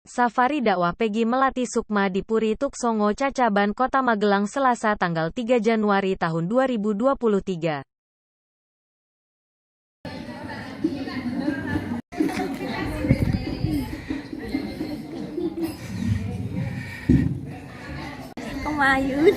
Safari dakwah Peggy Melati Sukma di Puri Tuk Songo Cacaban Kota Magelang Selasa tanggal 3 Januari tahun 2023. Kemayun.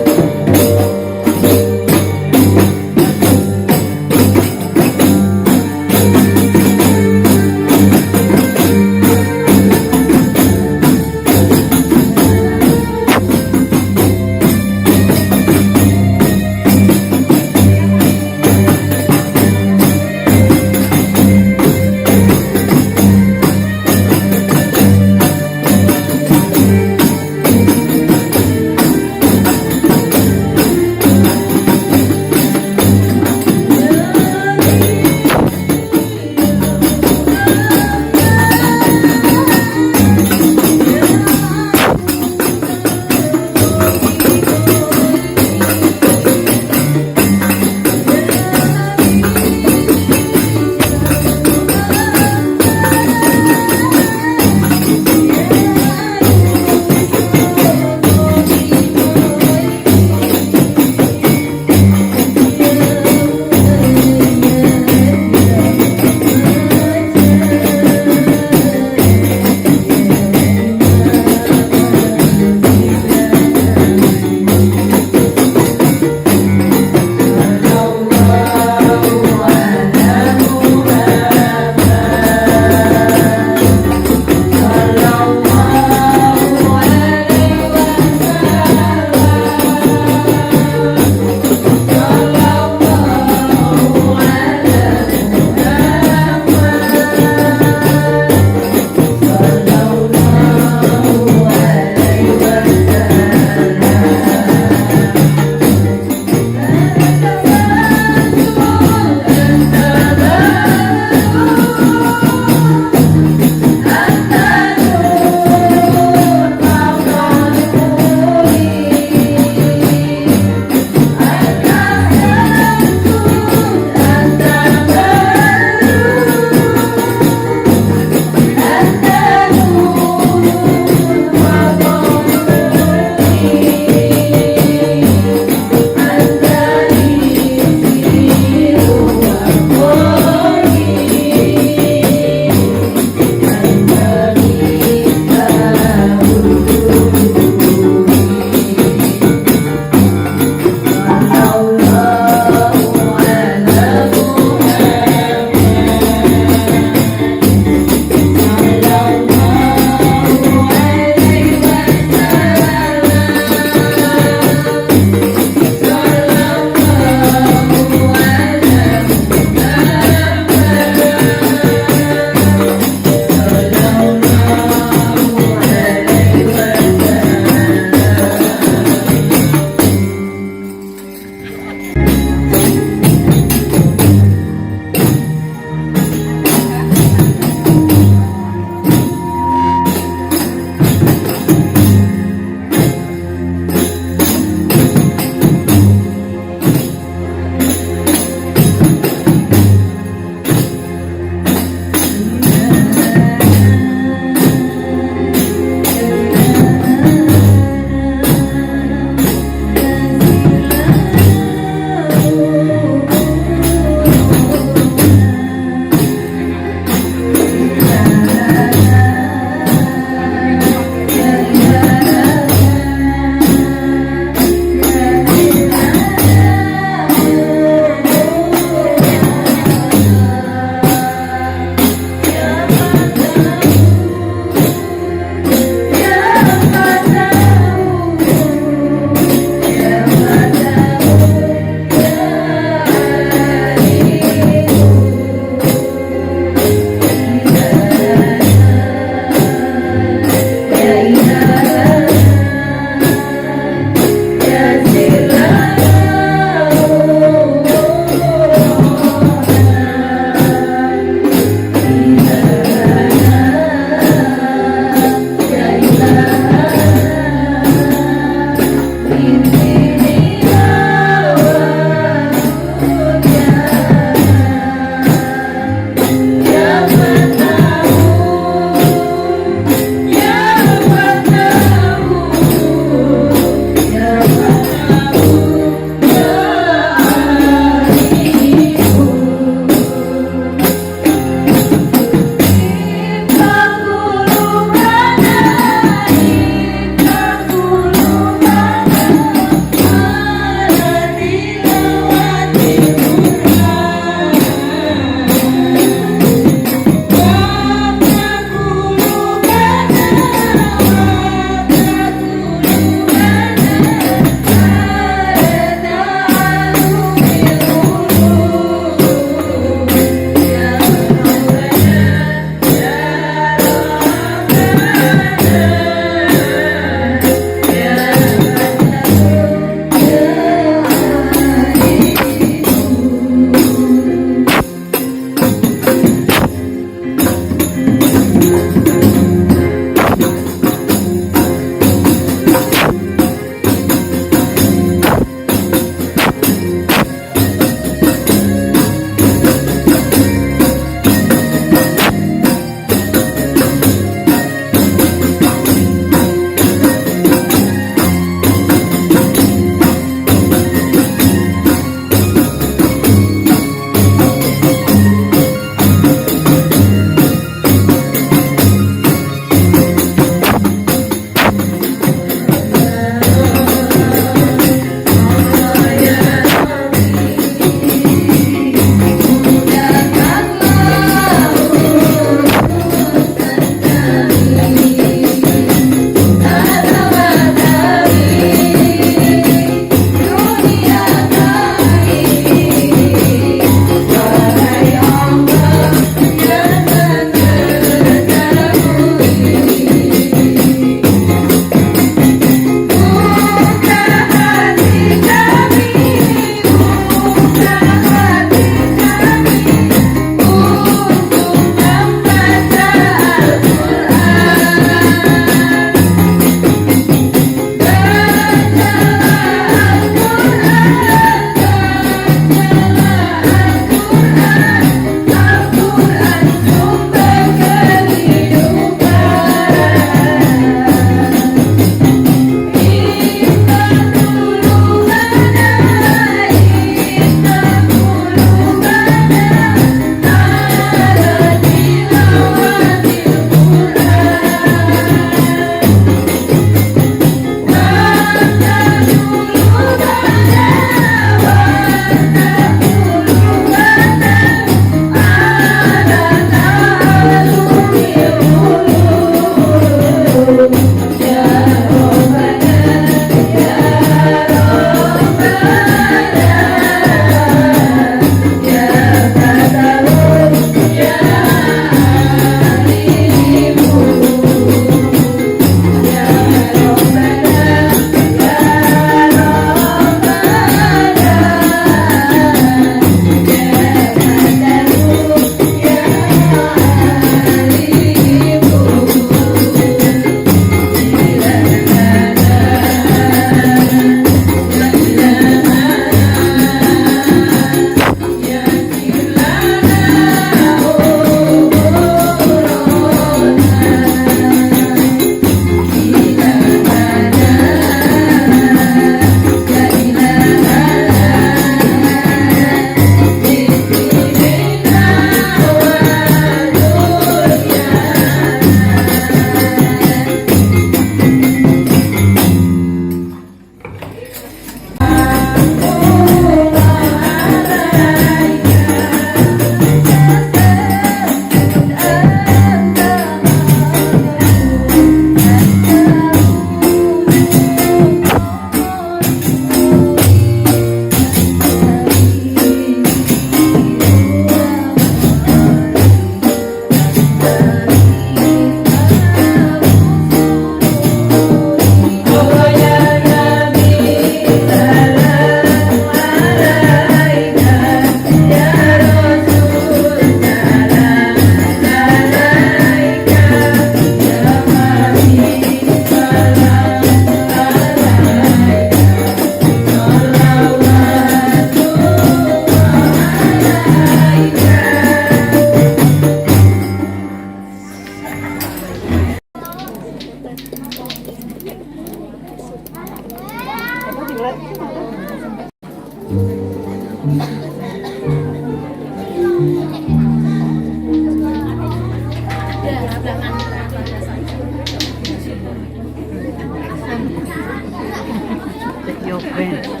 Yoke.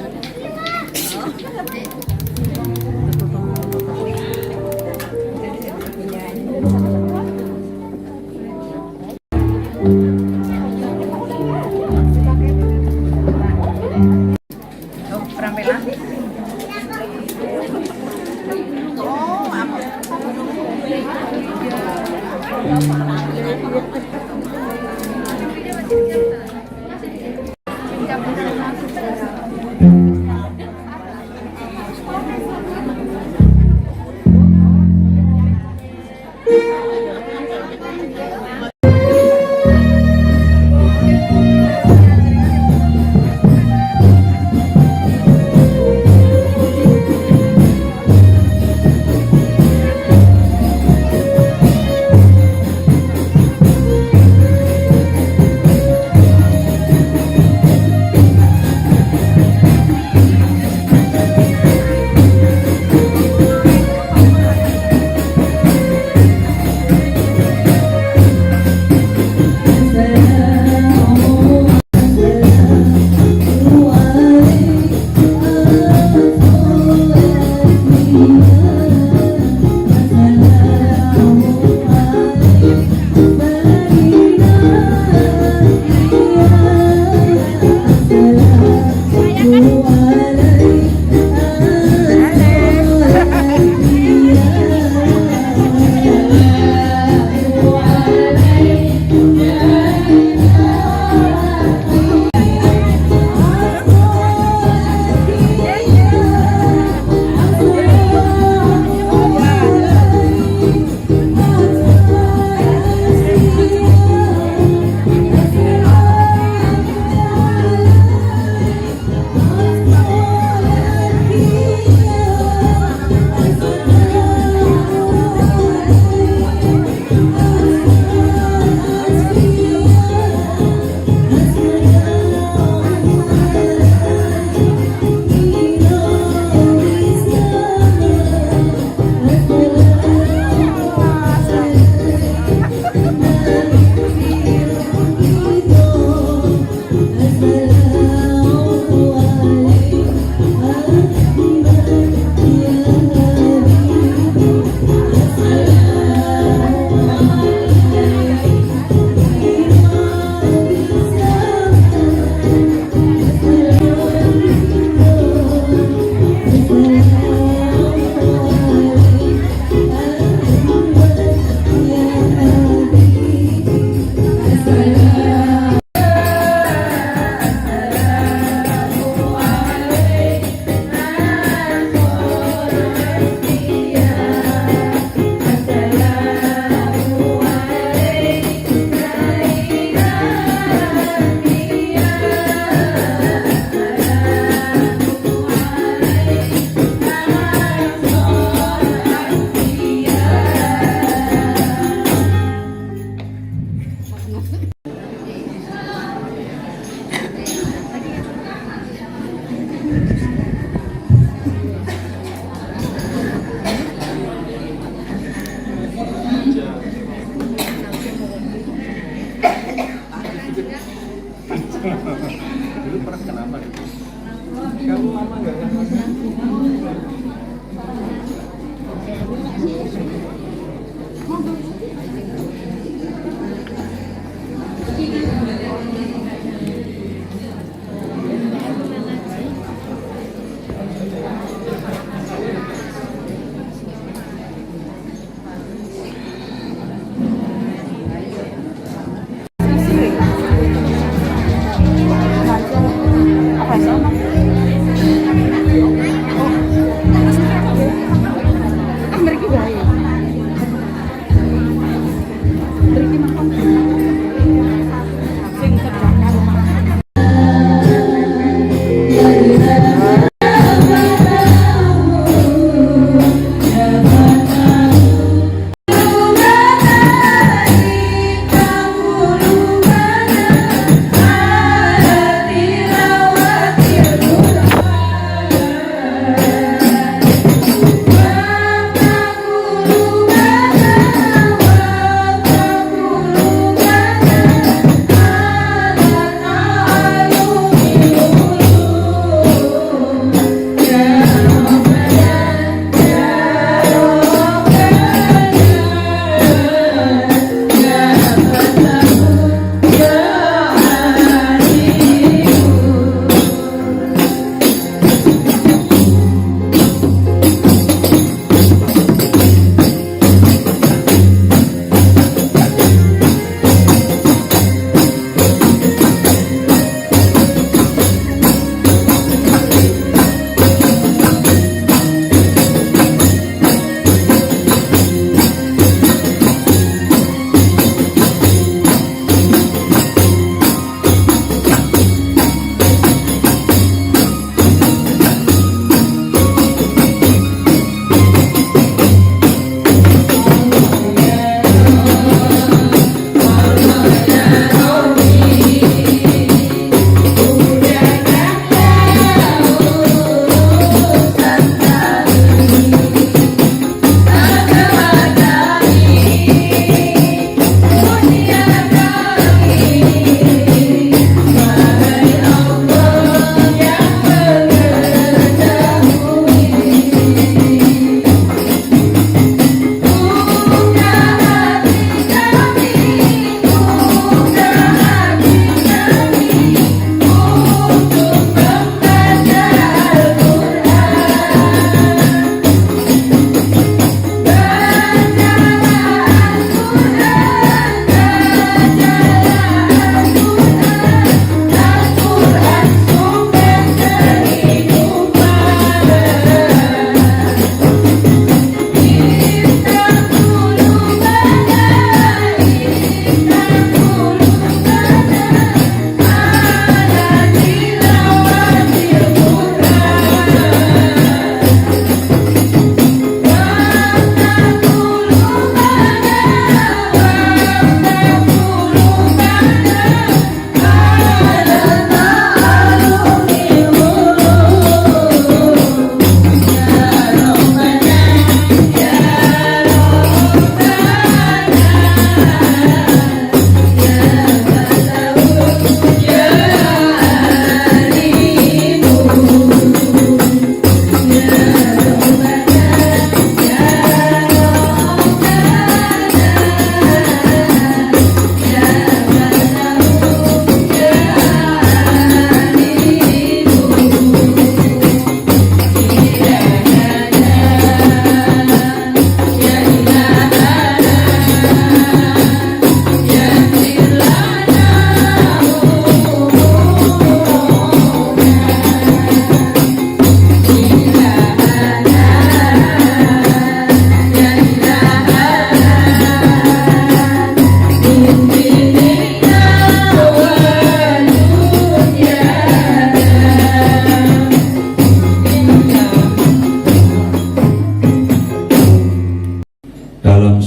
Dulu pernah kenapa gitu? Kamu lama nggak kenapa?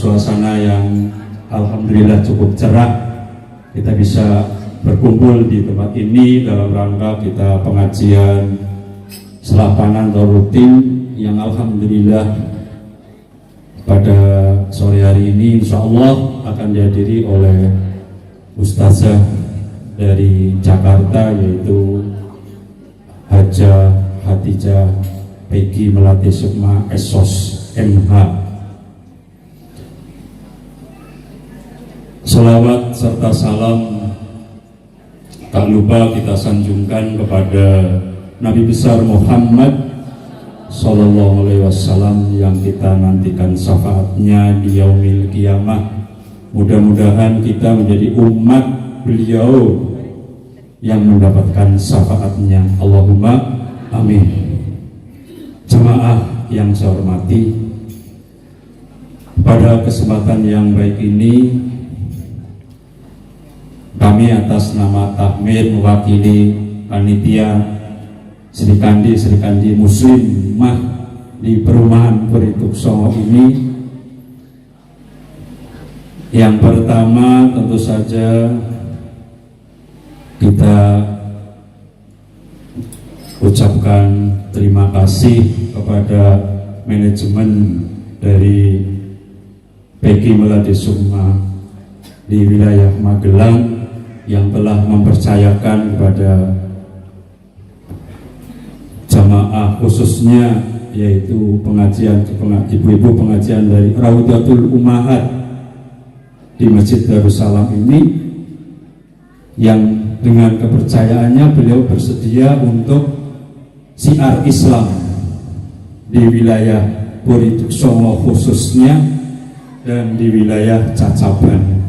suasana yang alhamdulillah cukup cerah, kita bisa berkumpul di tempat ini dalam rangka kita pengajian selapanan atau rutin yang alhamdulillah pada sore hari ini insya Allah akan dihadiri oleh Ustazah dari Jakarta, yaitu Hajah Hadijah Peggy Melati Sukma SOS MH. Selawat serta salam tak lupa kita sanjungkan kepada Nabi besar Muhammad Sallallahu Alaihi Wasallam yang kita nantikan syafaatnya di yaumil qiyamah. Mudah-mudahan kita menjadi umat beliau yang mendapatkan syafaatnya. Allahumma amin. Jemaah yang saya hormati, pada kesempatan yang baik ini kami atas nama Takmir mewakili panitia Sri Kandi Muslimah di Perumahan Purituk Songo ini. Yang pertama tentu saja kita ucapkan terima kasih kepada manajemen dari Peggy Melati Sukma di wilayah Magelang yang telah mempercayakan kepada jamaah khususnya, yaitu ibu-ibu pengajian dari Raudatul Ummahat di Masjid Darussalam ini, yang dengan kepercayaannya beliau bersedia untuk siar Islam di wilayah Purituk Songo khususnya dan di wilayah Cacaban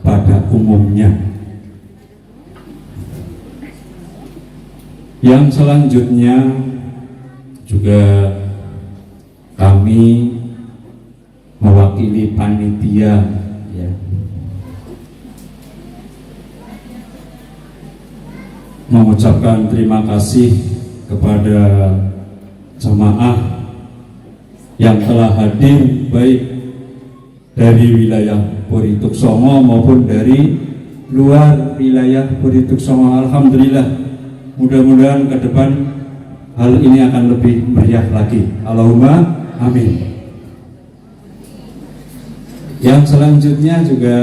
pada umumnya. Yang selanjutnya juga kami mewakili panitia ya, mengucapkan terima kasih kepada jamaah yang telah hadir baik dari wilayah Purituk Songo maupun dari luar wilayah Purituk Songo. Alhamdulillah, mudah-mudahan ke depan hal ini akan lebih meriah lagi. Allahumma amin. Yang selanjutnya juga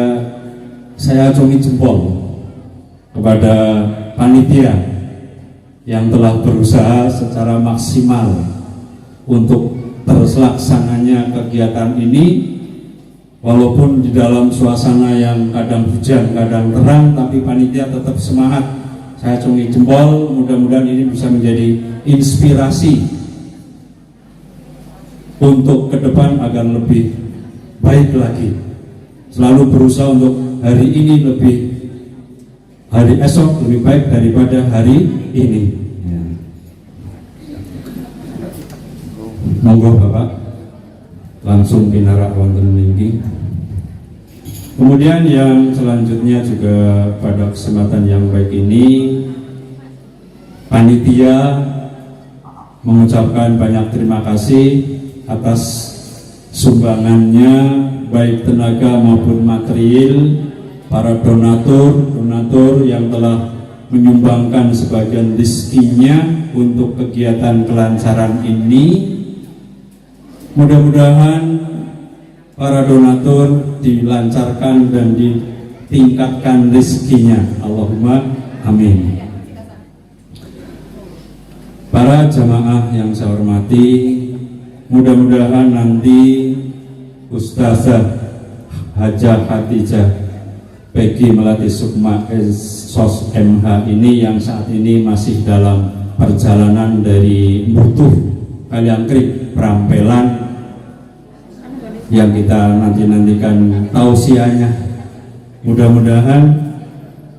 saya acungi jempol kepada panitia yang telah berusaha secara maksimal untuk terselaksananya kegiatan ini, walaupun di dalam suasana yang kadang hujan, kadang terang, tapi panitia tetap semangat. Saya acungi jempol, mudah-mudahan ini bisa menjadi inspirasi untuk ke depan agar lebih baik lagi. Selalu berusaha untuk hari ini lebih, hari esok lebih baik daripada hari ini. Ya. Monggo Bapak, langsung pinarak wonten niki. Kemudian yang selanjutnya juga pada kesempatan yang baik ini, panitia mengucapkan banyak terima kasih atas sumbangannya, baik tenaga maupun material, para donatur yang telah menyumbangkan sebagian rezekinya untuk kegiatan kelancaran ini. Mudah-mudahan para donatur dilancarkan dan ditingkatkan rezekinya. Allahumma amin. Para jamaah yang saya hormati, mudah-mudahan nanti Ustazah Hajah Khatijah Peggy Melati Sukma SOS MH ini yang saat ini masih dalam perjalanan dari Butuh Kaliangkrik Prampelan, yang kita nantikan tausiahnya. Mudah-mudahan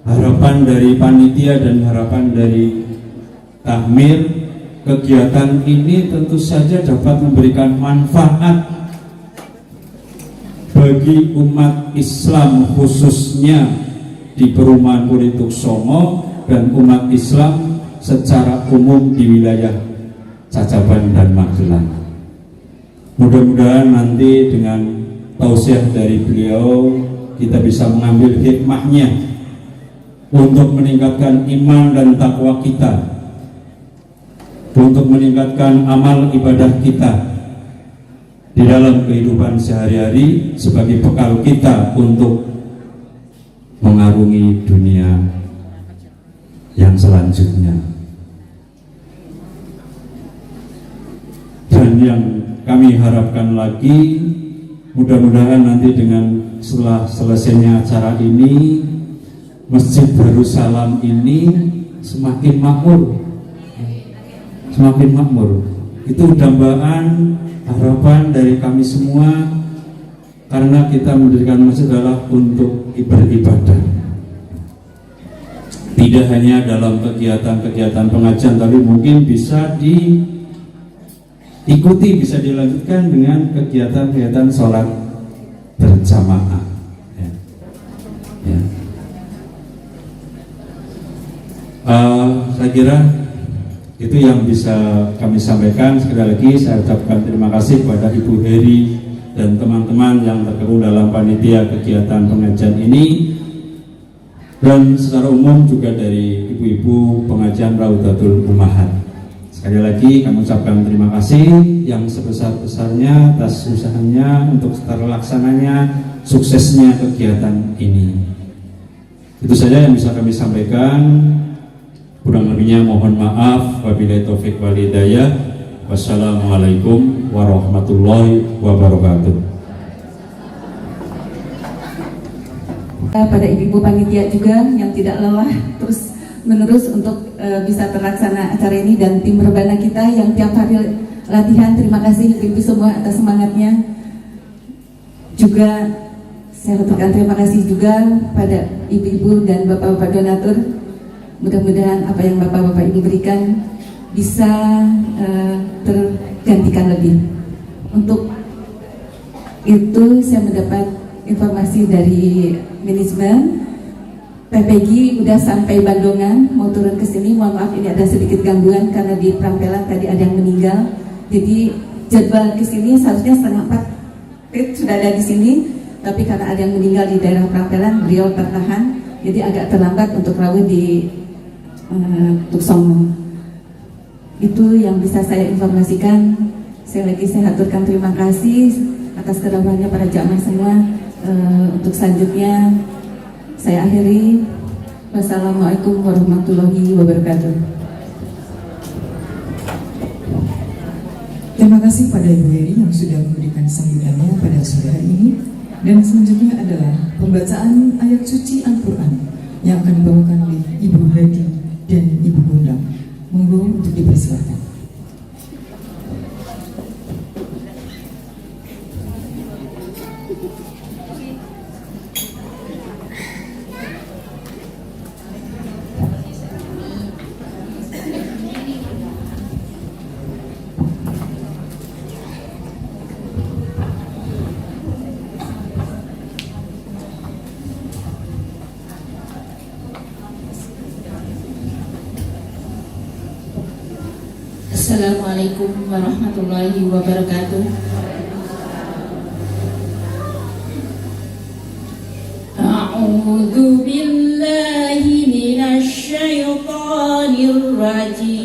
harapan dari panitia dan harapan dari takmir, kegiatan ini tentu saja dapat memberikan manfaat bagi umat Islam, khususnya di Perumahan Puri Tuksongo dan umat Islam secara umum di wilayah Cacaban dan Magelang. Mudah-mudahan nanti dengan tausiah dari beliau kita bisa mengambil hikmahnya untuk meningkatkan iman dan takwa kita, untuk meningkatkan amal ibadah kita di dalam kehidupan sehari-hari sebagai bekal kita untuk mengarungi dunia yang selanjutnya. Dan yang kami harapkan lagi, mudah-mudahan nanti dengan setelah selesainya acara ini, Masjid Darussalam ini semakin makmur, semakin makmur. Itu dambaan harapan dari kami semua, karena kita mendirikan masjid adalah untuk beribadah. Tidak hanya dalam kegiatan-kegiatan pengajian, tapi mungkin bisa diikuti, bisa dilanjutkan dengan kegiatan-kegiatan sholat berjamaah. Ya. Ya. Saya kira itu yang bisa kami sampaikan. Sekali lagi saya ucapkan terima kasih kepada Ibu Heri dan teman-teman yang tergabung dalam panitia kegiatan pengajian ini, dan secara umum juga dari ibu-ibu pengajian Raudatul Ummahat. Sekali lagi kami ucapkan terima kasih yang sebesar-besarnya atas usahanya untuk terlaksananya, suksesnya kegiatan ini. Itu saja yang bisa kami sampaikan. Kurang lebihnya mohon maaf. Wabillahi taufik wal hidayah. Wassalamualaikum warahmatullahi wabarakatuh. Pada ibu-ibu panitia juga yang tidak lelah terus menerus untuk bisa terlaksana acara ini, dan tim rebana kita yang tiap hari latihan, terima kasih ibu-ibu semua atas semangatnya. Juga saya ucapkan terima kasih juga pada ibu-ibu dan bapak-bapak donatur. Mudah-mudahan apa yang bapak-bapak ibu berikan bisa tergantikan lebih. Untuk itu saya mendapat informasi dari manajemen PPG udah sampai Bandungan, mau turun ke sini. Mohon maaf ini ada sedikit gangguan karena di Prampelan tadi ada yang meninggal. Jadi jadwal ke sini seharusnya 3:30 sudah ada di sini, tapi karena ada yang meninggal di daerah Prampelan, beliau tertahan, jadi agak terlambat untuk rawuh di Tuksongo. Itu yang bisa saya informasikan. Saya haturkan terima kasih atas kedatangannya para jamaah semua. Untuk selanjutnya Saya akhiri. Wassalamualaikum warahmatullahi wabarakatuh. Terima kasih pada Ibu Heri yang sudah memberikan sambutannya pada sore hari ini. Dan selanjutnya adalah pembacaan ayat suci Al-Quran yang akan dibawakan oleh Ibu Hadi dan Ibu Bunda. Monggo untuk dipersilakan. Assalamualaikum warahmatullahi wabarakatuh. A'udzu billahi minasy syaithanir rajim.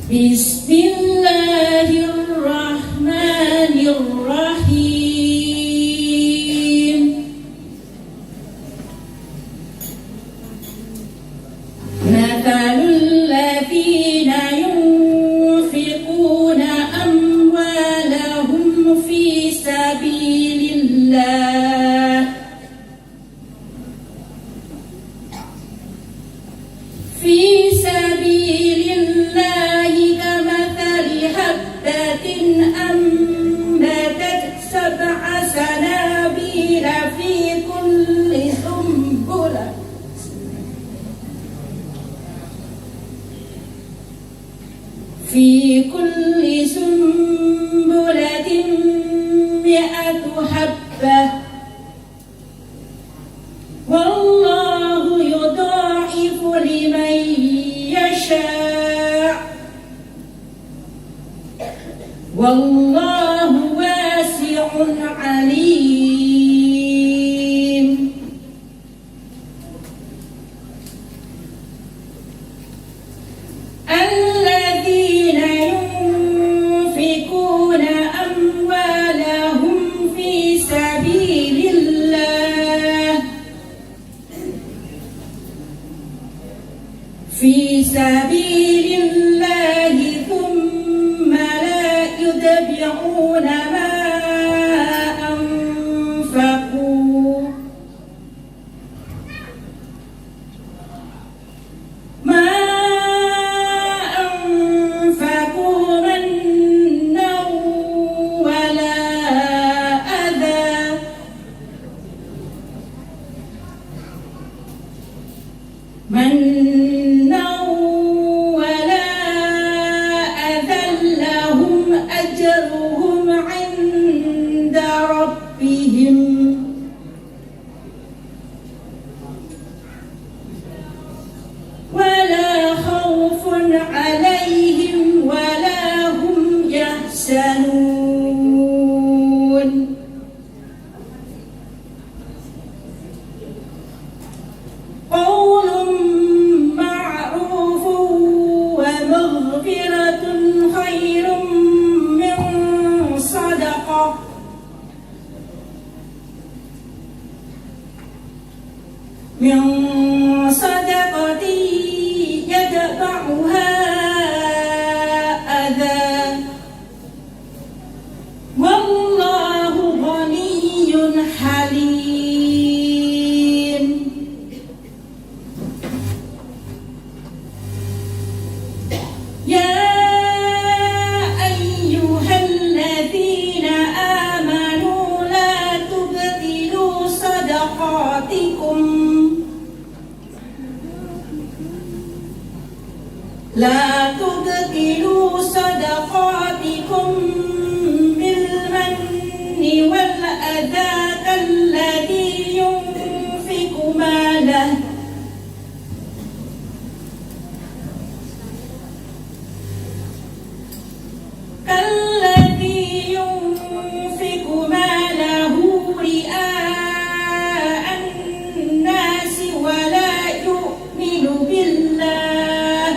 Bismillahirrahmanirrahim. في كل سنبلة 100 حبة والله يضاعف لمن يشاء والله واسع عليم. في سبيل الله ثم لا يتبعون ما أنفقوا منا ولا أذى أجرهم عند ربهم ولا خوف عليهم ولا هم يحزنون. قول معروف ومغفرة خير من صدقة يتبعها أذى والله غني حليم. يا أيها الذين آمنوا لا تبطلوا صدقاتكم بالمن والأذى كالذي ينفق ماله رئاء الناس ولا يؤمن بالله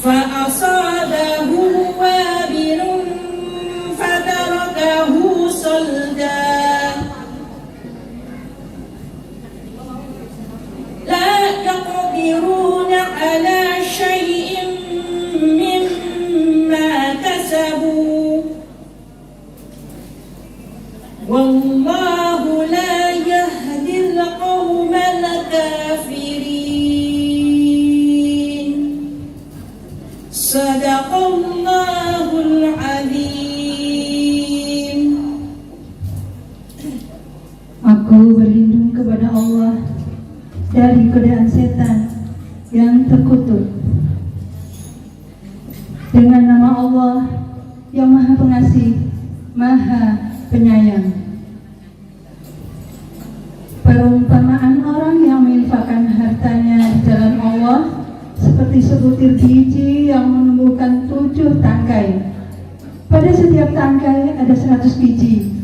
فأصابه وابل فتركه صلدا لا يقدرون على شيء مما كسبوا والله لا يهدي القوم الكافرين صدق الله العظيم. Aku berlindung kepada Allah dari godaan setan yang terkutuk. Dengan nama Allah yang Maha Pengasih, Maha Penyayang. Perumpamaan orang yang menginfakkan hartanya di jalan Allah seperti sebutir biji yang menumbuhkan 7 tangkai. Pada setiap tangkai ada 100 biji.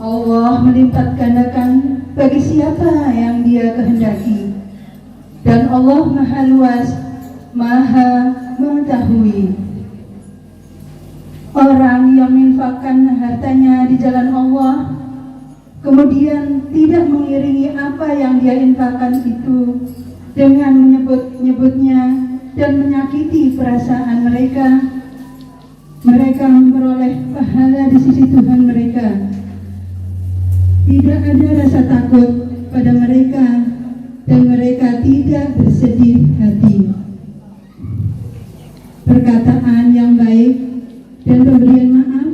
Allah melipat gandakan bagi siapa yang Dia kehendaki. Dan Allah Maha Luas, Maha Mengetahui. Orang yang menginfakkan hartanya di jalan Allah, kemudian tidak mengiringi apa yang dia infakkan itu dengan menyebut-nyebutnya dan menyakiti perasaan mereka, mereka memperoleh pahala di sisi Tuhan mereka. Tidak ada rasa takut pada mereka dan mereka tidak bersedih hati. Perkataan yang baik dan pemberian maaf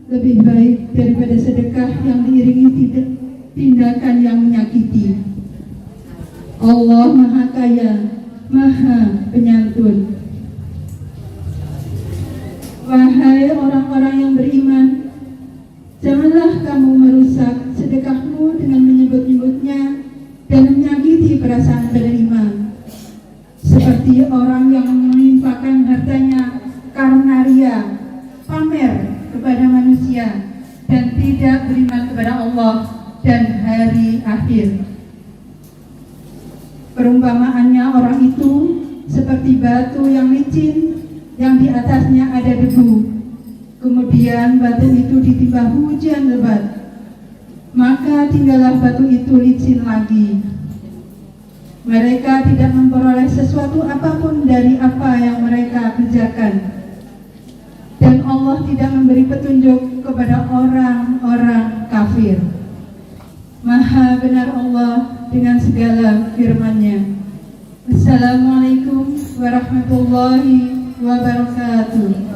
lebih baik daripada sedekah yang diiringi tindakan yang menyakiti. Allah Maha Kaya, Maha Penyantun. Wahai orang-orang yang beriman, janganlah kamu merusak sedekahmu dengan menyebut-nyebutnya dan menyakiti perasaan penerima, seperti orang yang menginfakkan hartanya karena ria, pamer kepada manusia, dan tidak beriman kepada Allah dan hari akhir. Perumpamaannya orang itu seperti batu yang licin yang di atasnya ada debu. Kemudian batu itu ditimpa hujan lebat, maka tinggallah batu itu licin lagi. Mereka tidak memperoleh sesuatu apapun dari apa yang mereka kerjakan. Dan Allah tidak memberi petunjuk kepada orang-orang kafir. Maha benar Allah dengan segala firman-Nya. Assalamualaikum warahmatullahi wabarakatuh.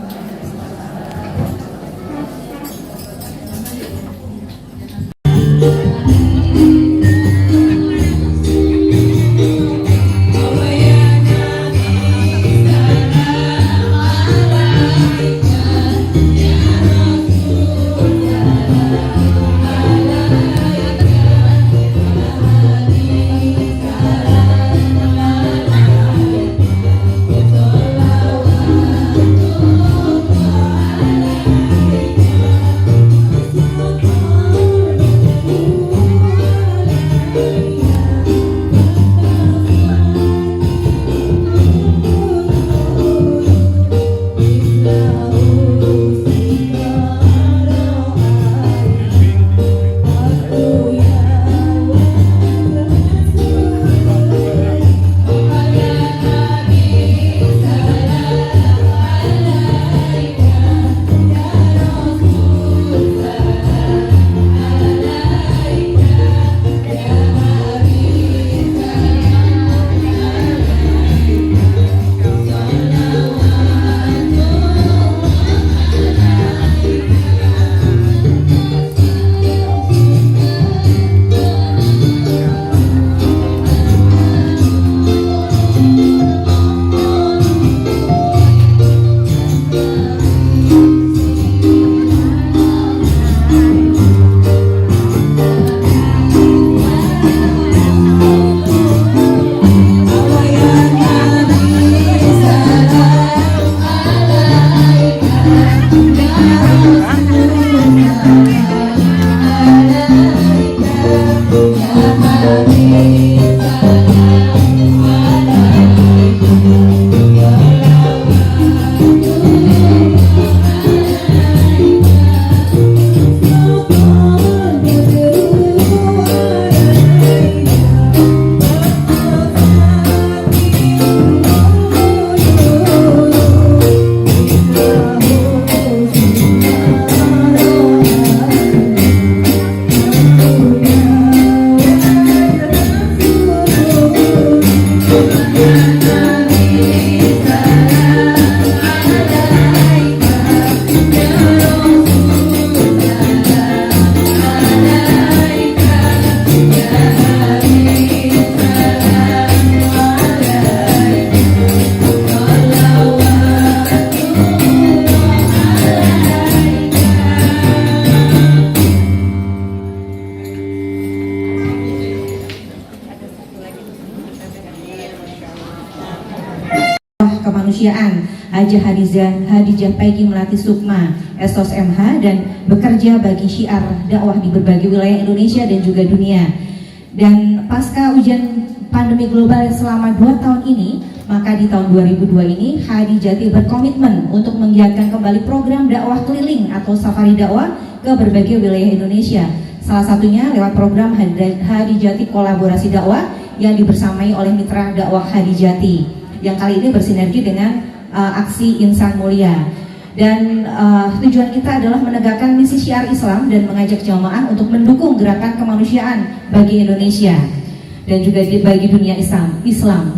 Dakwah Kemanusiaan Haji Hadijah Peggy Melati Sukma Estos MH, dan bekerja bagi syiar dakwah di berbagai wilayah Indonesia dan juga dunia. Dan pasca ujian pandemi global selama 2 tahun ini, maka di tahun 2002 ini Hadijati berkomitmen untuk menggiatkan kembali program dakwah keliling atau safari dakwah ke berbagai wilayah Indonesia. Salah satunya lewat program Hadijati Kolaborasi Dakwah yang dibersamai oleh mitra dakwah Hadijati, yang kali ini bersinergi dengan aksi Insan Mulia. Dan tujuan kita adalah menegakkan misi syiar Islam dan mengajak jamaah untuk mendukung gerakan kemanusiaan bagi Indonesia dan juga bagi dunia Islam.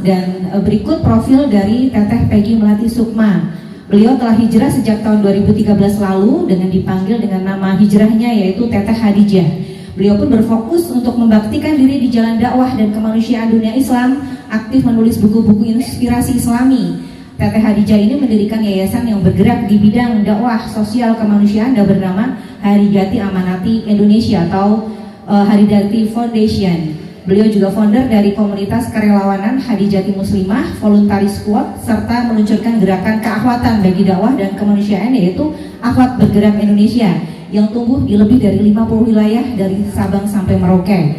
Dan berikut profil dari Teteh Peggy Melati Sukma. Beliau telah hijrah sejak tahun 2013 lalu dengan dipanggil dengan nama hijrahnya yaitu Teteh Hadijah. Beliau pun berfokus untuk membaktikan diri di jalan dakwah dan kemanusiaan dunia Islam, aktif menulis buku-buku inspirasi Islami. Teteh Hadijah ini mendirikan yayasan yang bergerak di bidang dakwah sosial kemanusiaan dan bernama Hadijati Amanati Indonesia atau Hadijati Foundation. Beliau juga founder dari komunitas kerelawanan Hadijati Muslimah, Voluntary Squad, serta meluncurkan gerakan keakhwatan bagi dakwah dan kemanusiaan yaitu Akhwat Bergerak Indonesia yang tumbuh di lebih dari 50 wilayah dari Sabang sampai Merauke.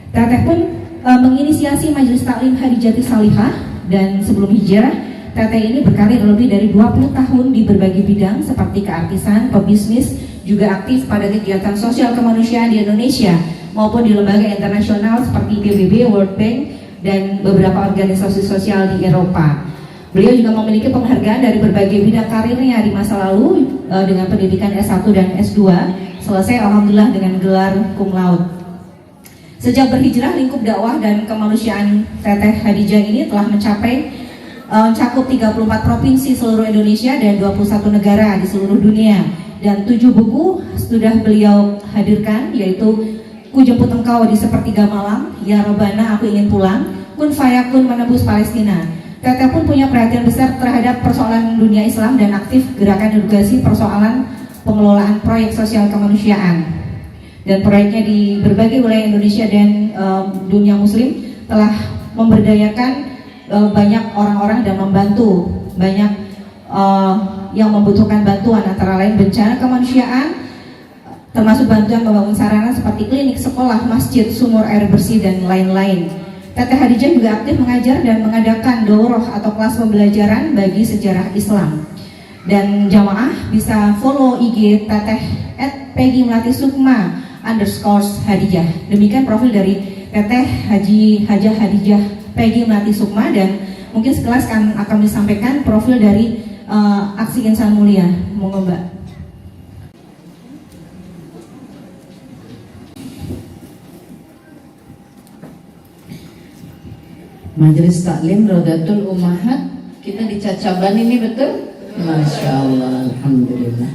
Teteh pun menginisiasi Majelis Taklim Hadijati Salihah, dan sebelum hijrah, Teteh ini berkarir lebih dari 20 tahun di berbagai bidang seperti keartisan, pebisnis, juga aktif pada kegiatan sosial kemanusiaan di Indonesia maupun di lembaga internasional seperti PBB, World Bank, dan beberapa organisasi sosial di Eropa. Beliau juga memiliki penghargaan dari berbagai bidang karirnya di masa lalu dengan pendidikan S1 dan S2, selesai alhamdulillah dengan gelar cum laude. Sejak berhijrah, lingkup dakwah dan kemanusiaan Teteh Hadijah ini telah mencakup 34 provinsi seluruh Indonesia dan 21 negara di seluruh dunia. Dan 7 buku sudah beliau hadirkan, yaitu Ku Jemput Engkau di Sepertiga Malam, Ya Robbana Aku Ingin Pulang, Kun Fayakun Menebus Palestina. Teteh pun punya perhatian besar terhadap persoalan dunia Islam dan aktif gerakan edukasi persoalan pengelolaan proyek sosial kemanusiaan. Dan proyeknya di berbagai wilayah Indonesia dan dunia Muslim telah memberdayakan banyak orang-orang dan membantu banyak yang membutuhkan bantuan, antara lain bencana kemanusiaan, termasuk bantuan membangun sarana seperti klinik, sekolah, masjid, sumur air bersih, dan lain-lain. Teteh Hadijah juga aktif mengajar dan mengadakan daurah atau kelas pembelajaran bagi sejarah Islam. Dan jamaah bisa follow IG Teteh @Peggy Melati Sukma _Hadijah. Demikian profil dari Teteh Hajah Hadijah Peggy Melati Sukma, dan mungkin sekelas akan disampaikan profil dari aksi Insan Mulia. Monggo Mbak. Majelis Taklim Rodatul Ummahat, kita di Cacaban ini betul? Masya Allah, alhamdulillah.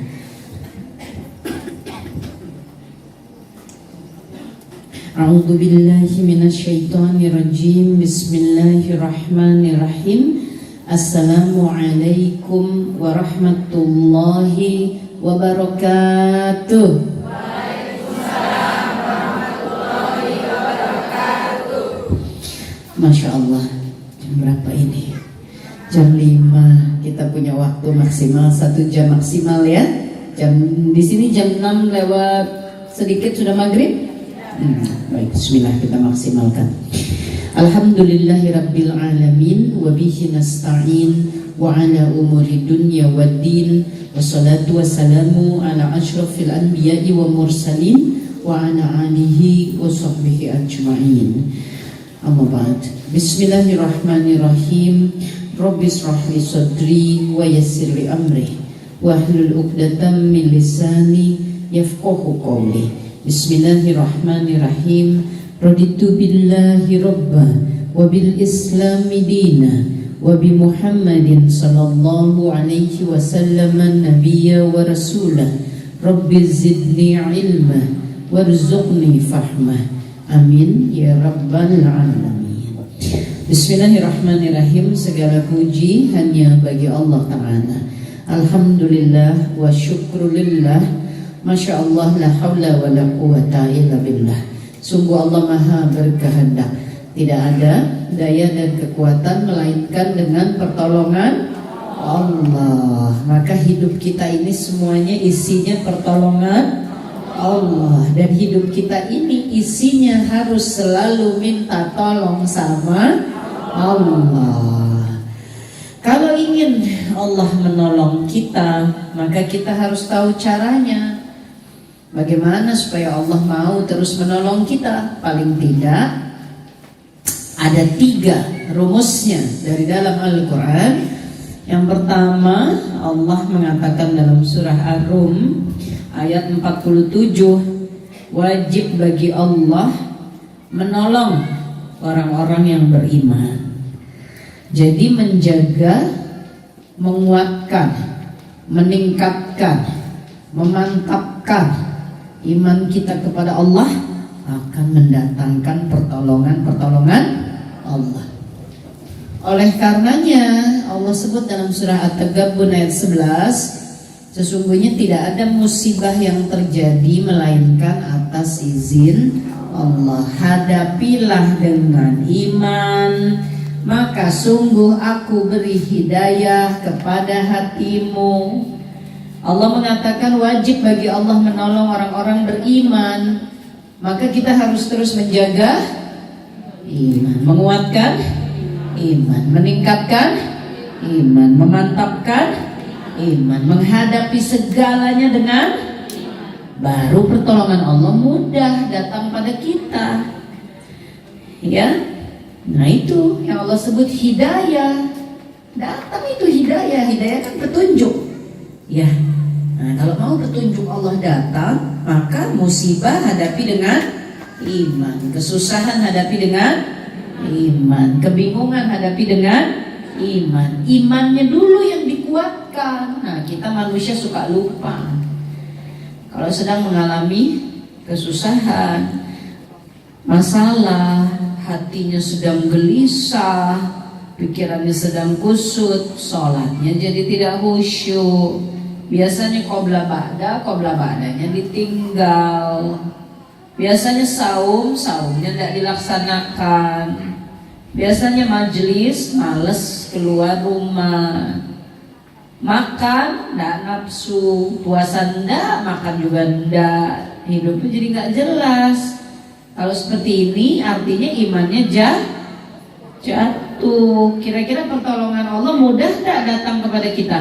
A'udzu billahi minasyaitonir rajim. Bismillahirrahmanirrahim. Assalamualaikum warahmatullahi wabarakatuh. Masya Allah, jam berapa ini? Jam 5, kita punya waktu maksimal 1 jam maksimal ya. Di sini jam 6 lewat sedikit sudah maghrib. Baik, bismillah, kita maksimalkan. Alhamdulillahirabbil alamin wa bihi nasta'in wa ala umuri dunya waddin wassalatu wassalamu ala asyrafil anbiya'i wa mursalin wa ala alihi wa sahbihi ajma'in. Amma ba'd. Bismillahirrahmanirrahim. Rabbi shrah li sadri wa yassir li amri wahlul 'uqdatam min lisani yafqahu qawli. Bismillahirrahmanirrahim. Raditu billahi rabba wa bil islami dina wa bi Muhammadin sallallahu alaihi wasallam nabiyya wa rasulah. Rabbi zidni ilma warzuqni fahma. Amin ya rabbal alamin. Bismillahirrahmanirrahim. Segala puji hanya bagi Allah Ta'ala. Alhamdulillah wa syukrulillah. Masya Allah, la hawla wa la quwata illa billah. Sungguh Allah maha berkehendak, Tidak ada daya dan kekuatan melainkan dengan pertolongan Allah. Maka hidup kita ini semuanya isinya pertolongan Allah. Dan hidup kita ini isinya harus selalu minta tolong sama Allah. Kalau ingin Allah menolong kita, maka kita harus tahu caranya. Bagaimana supaya Allah mau terus menolong kita? Paling tidak ada 3 rumusnya dari dalam Al-Quran. Yang pertama, Allah mengatakan dalam surah Ar-Rum ayat 47, wajib bagi Allah menolong orang-orang yang beriman. Jadi menjaga, menguatkan, meningkatkan, memantapkan iman kita kepada Allah akan mendatangkan pertolongan Allah. Oleh karenanya Allah sebut dalam surah At-Taghabun ayat 11, sesungguhnya tidak ada musibah yang terjadi melainkan atas izin Allah. Hadapilah dengan iman, maka sungguh aku beri hidayah kepada hatimu. Allah mengatakan wajib bagi Allah menolong orang-orang beriman. Maka kita harus terus menjaga iman, menguatkan iman, meningkatkan iman, memantapkan iman, menghadapi segalanya dengan baru pertolongan Allah mudah datang pada kita. Ya, nah itu yang Allah sebut hidayah. Datang itu hidayah, hidayah kan petunjuk. Ya, nah kalau mau petunjuk Allah datang, maka musibah hadapi dengan iman, kesusahan hadapi dengan iman, kebingungan hadapi dengan iman. Imannya dulu yang dikuatkan. Nah, kita manusia suka lupa. Kalau sedang mengalami kesusahan, masalah, hatinya sedang gelisah, pikirannya sedang kusut, sholatnya jadi tidak khusyuk. Biasanya qobla ba'danya ditinggal. Biasanya saumnya tidak dilaksanakan. Biasanya majelis, males keluar rumah. Makan, tidak nafsu. Puasa tidak, makan juga tidak. Hidupnya jadi nggak jelas. Kalau seperti ini artinya imannya jatuh. Kira-kira pertolongan Allah mudah tidak datang kepada kita?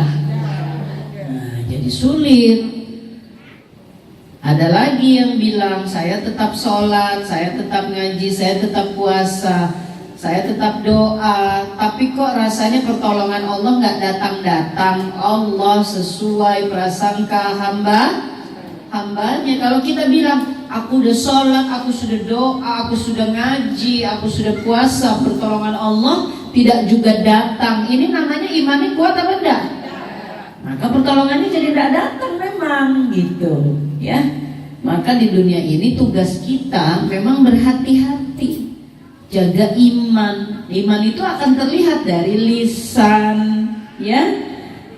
Jadi sulit. Ada lagi yang bilang saya tetap sholat, saya tetap ngaji, saya tetap puasa, saya tetap doa, tapi kok rasanya pertolongan Allah nggak datang-datang. Allah sesuai prasangka hambanya. Kalau kita bilang aku udah sholat, aku sudah doa, aku sudah ngaji, aku sudah puasa, pertolongan Allah tidak juga datang. Ini namanya imannya kuat apa enggak? Maka pertolongannya jadi tidak datang memang gitu ya. Maka di dunia ini tugas kita memang berhati-hati, jaga iman. Iman itu akan terlihat dari lisan ya,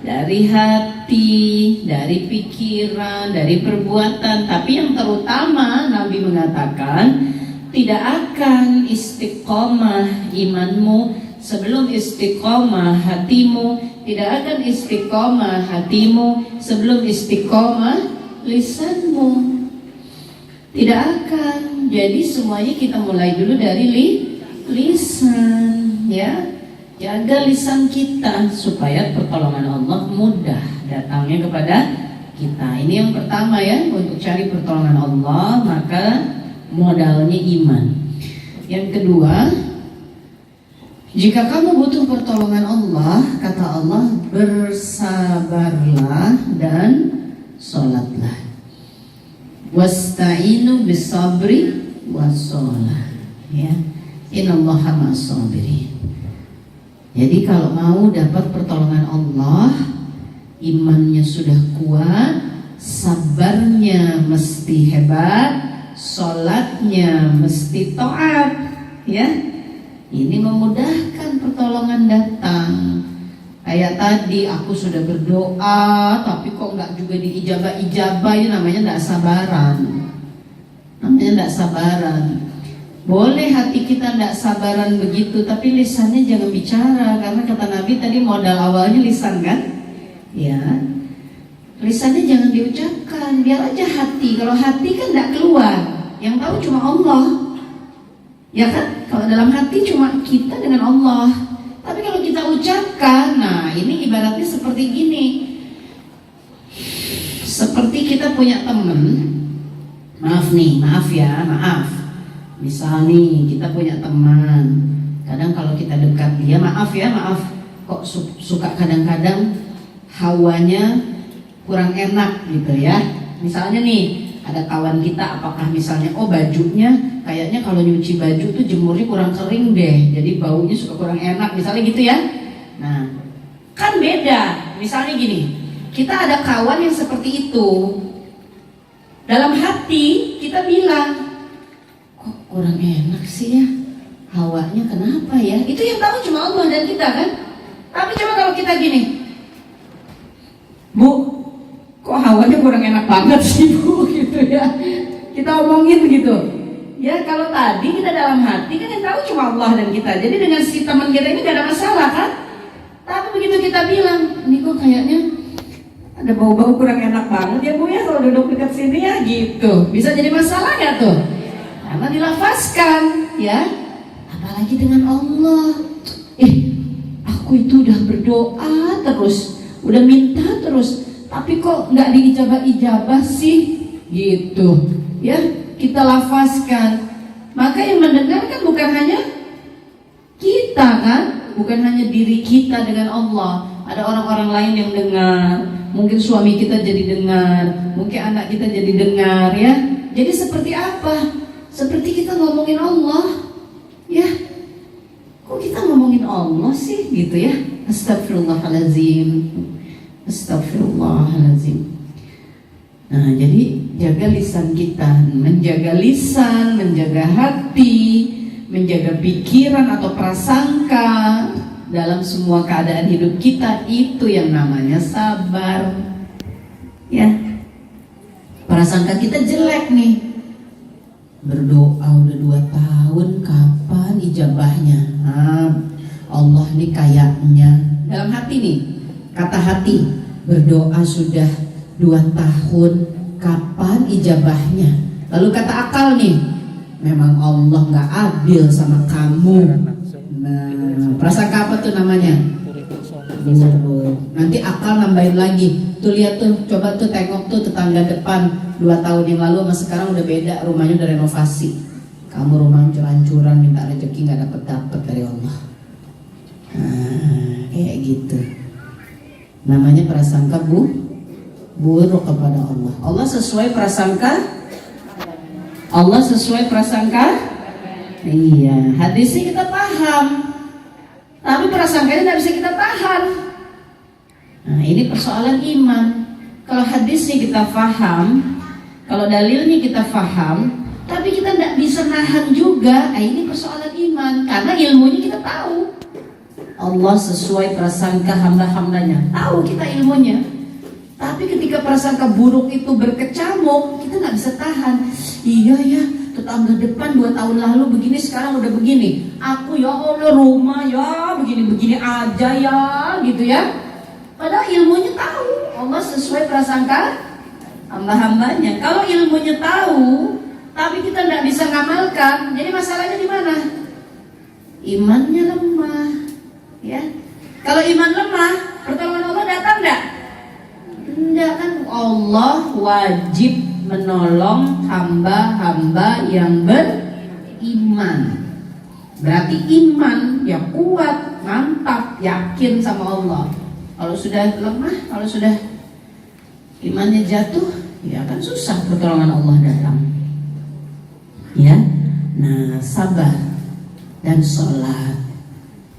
dari hati, dari pikiran, dari perbuatan. Tapi yang terutama Nabi mengatakan tidak akan istiqomah imanmu sebelum istiqomah hatimu. Tidak akan istiqomah hatimu sebelum istiqomah lisanmu. Tidak akan. Jadi semuanya kita mulai dulu dari lisan ya. Jaga lisan kita supaya pertolongan Allah mudah datangnya kepada kita. Ini yang pertama ya, untuk cari pertolongan Allah maka modalnya iman. Yang kedua, jika kamu butuh pertolongan Allah, kata Allah, bersabarlah dan sholatlah. Wasta'inu bisabri wassalah. Ya, innallaha ma'as-sabirin. Jadi kalau mau dapat pertolongan Allah, imannya sudah kuat, sabarnya mesti hebat, sholatnya mesti taat, ya. Ini memudahkan pertolongan datang. Kayak tadi aku sudah berdoa, tapi kok nggak juga diijabah-ijabah, ya namanya nggak sabaran. Boleh hati kita tidak sabaran begitu, tapi lisannya jangan bicara, karena kata Nabi tadi modal awalnya lisan kan? Ya, lisannya jangan diucapkan, biar aja hati. Kalau hati kan tidak keluar, yang tahu cuma Allah, ya kan? Kalau dalam hati cuma kita dengan Allah. Tapi kalau kita ucapkan, nah ini ibaratnya seperti gini. Seperti kita punya teman, maaf ya. Misal nih kita punya teman, kadang kalau kita dekat dia, maaf, kok suka kadang-kadang hawanya kurang enak gitu ya. Misalnya nih ada kawan kita, apakah misalnya bajunya kayaknya kalau nyuci baju tuh jemurnya kurang kering deh, jadi baunya suka kurang enak, misalnya gitu ya. Nah kan beda, misalnya gini, kita ada kawan yang seperti itu, dalam hati kita bilang, kok kurang enak sih ya, hawanya kenapa ya? Itu yang tahu cuma Allah dan kita kan. Tapi coba kalau kita gini, Bu, kok hawanya kurang enak banget sih Bu, gitu ya. Kita omongin begitu. Ya kalau tadi kita dalam hati kan yang tahu cuma Allah dan kita. Jadi dengan si teman kita ini gak ada masalah kan. Tapi begitu kita bilang, ini kok kayaknya ada bau-bau kurang enak banget ya Bu ya kalau duduk dekat sini ya, gitu. Bisa jadi masalah gak tuh? Karena dilafazkan ya. Apalagi dengan Allah. Aku itu udah berdoa terus, udah minta terus, tapi kok nggak diijabah-ijabah sih, gitu ya. Kita lafazkan, maka yang mendengar kan bukan hanya kita kan, bukan hanya diri kita dengan Allah. Ada orang-orang lain yang dengar, mungkin suami kita jadi dengar, mungkin anak kita jadi dengar ya. Jadi seperti apa? Seperti kita ngomongin Allah ya. Kok kita ngomongin Allah sih gitu ya. Astagfirullahaladzim. Nah jadi jaga lisan kita, menjaga lisan, menjaga hati, menjaga pikiran atau prasangka dalam semua keadaan hidup kita, itu yang namanya sabar ya. Prasangka kita jelek nih, berdoa udah 2 tahun, kapan ijabahnya? Allah nih kayaknya, dalam hati nih, kata hati, berdoa sudah 2 tahun, kapan ijabahnya? Lalu kata akal nih, memang Allah gak adil sama kamu. Nah, prasangka apa tuh namanya? Nanti akal nambahin lagi. Tuh lihat tuh, coba tuh tengok tuh tetangga depan 2 tahun yang lalu sama sekarang udah beda, rumahnya udah renovasi. Kamu rumah hancur-hancuran, minta rezeki gak dapet dari Allah. Nah, kayak gitu. Namanya prasangka buruk kepada Allah. Allah sesuai prasangka. Iya, hadisnya kita paham, tapi prasangkanya tidak bisa kita tahan. Nah, ini persoalan iman. Kalau hadisnya kita paham, kalau dalilnya kita paham, tapi kita tidak bisa nahan juga. Nah, ini persoalan iman, karena ilmunya kita tahu. Allah sesuai prasangka hamba-hambanya, tahu kita ilmunya. Tapi ketika prasangka buruk itu berkecamuk, kita nggak bisa tahan. Iya ya, tetangga depan 2 tahun lalu begini, sekarang udah begini. Aku ya Allah, rumah ya begini-begini aja ya, gitu ya. Padahal ilmunya tahu, Allah sesuai prasangka hamba-hambanya. Kalau ilmunya tahu, tapi kita nggak bisa ngamalkan, jadi masalahnya di mana? Imannya lemah, ya. Kalau iman lemah, pertolongan Allah datang nggak? Enggak kan, Allah wajib menolong hamba-hamba yang beriman. Berarti iman ya kuat, mantap, yakin sama Allah. Kalau sudah lemah, kalau sudah imannya jatuh, ya kan susah pertolongan Allah datang. Ya, nah sabar dan sholat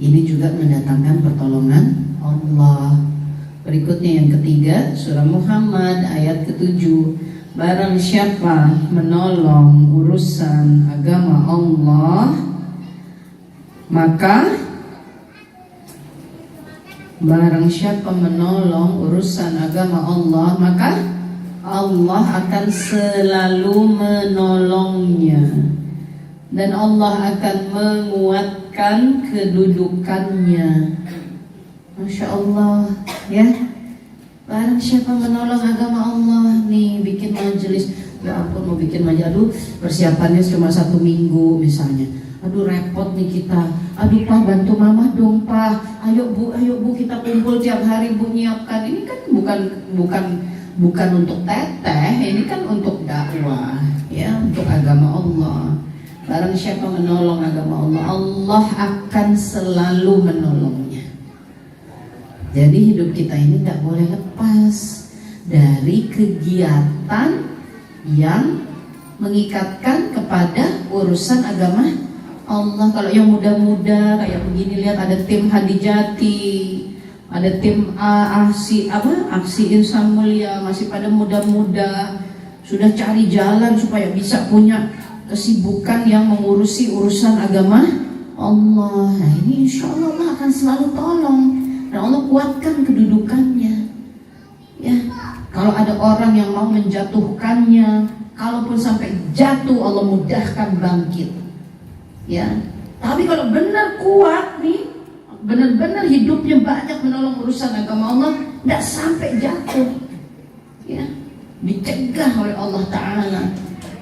ini juga mendatangkan pertolongan Allah. Berikutnya yang ketiga, surah Muhammad ayat ke-7. Barang siapa menolong urusan agama Allah, maka barang siapa menolong urusan agama Allah, maka Allah akan selalu menolongnya. dan Allah akan menguatkan kedudukannya. Masya Allah, ya. Barang siapa menolong agama Allah nih, bikin majelis, ya ampun mau bikin majelis, aduh persiapannya cuma 1 minggu misalnya. Aduh repot nih kita. Aduh Pak, bantu mama dong Pak. Ayo bu kita kumpul tiap hari bu nyiapkan. Ini kan bukan untuk teteh, ini kan untuk dakwah, ya, untuk agama Allah. Barang siapa menolong agama Allah, Allah akan selalu menolongnya. Jadi hidup kita ini tidak boleh lepas dari kegiatan yang mengikatkan kepada urusan agama Allah. Kalau yang muda-muda kayak begini, lihat ada tim Hadijati, ada tim aksi Insan Mulia, masih pada muda-muda, sudah cari jalan supaya bisa punya kesibukan yang mengurusi urusan agama Allah. Nah ini insya Allah Allah akan selalu tolong dan Allah kuatkan kedudukannya. Ya, kalau ada orang yang mau menjatuhkannya, kalaupun sampai jatuh Allah mudahkan bangkit. Ya, tapi kalau benar kuat nih, benar-benar hidupnya banyak menolong urusan agama Allah, tidak sampai jatuh. Ya, dicegah oleh Allah Ta'ala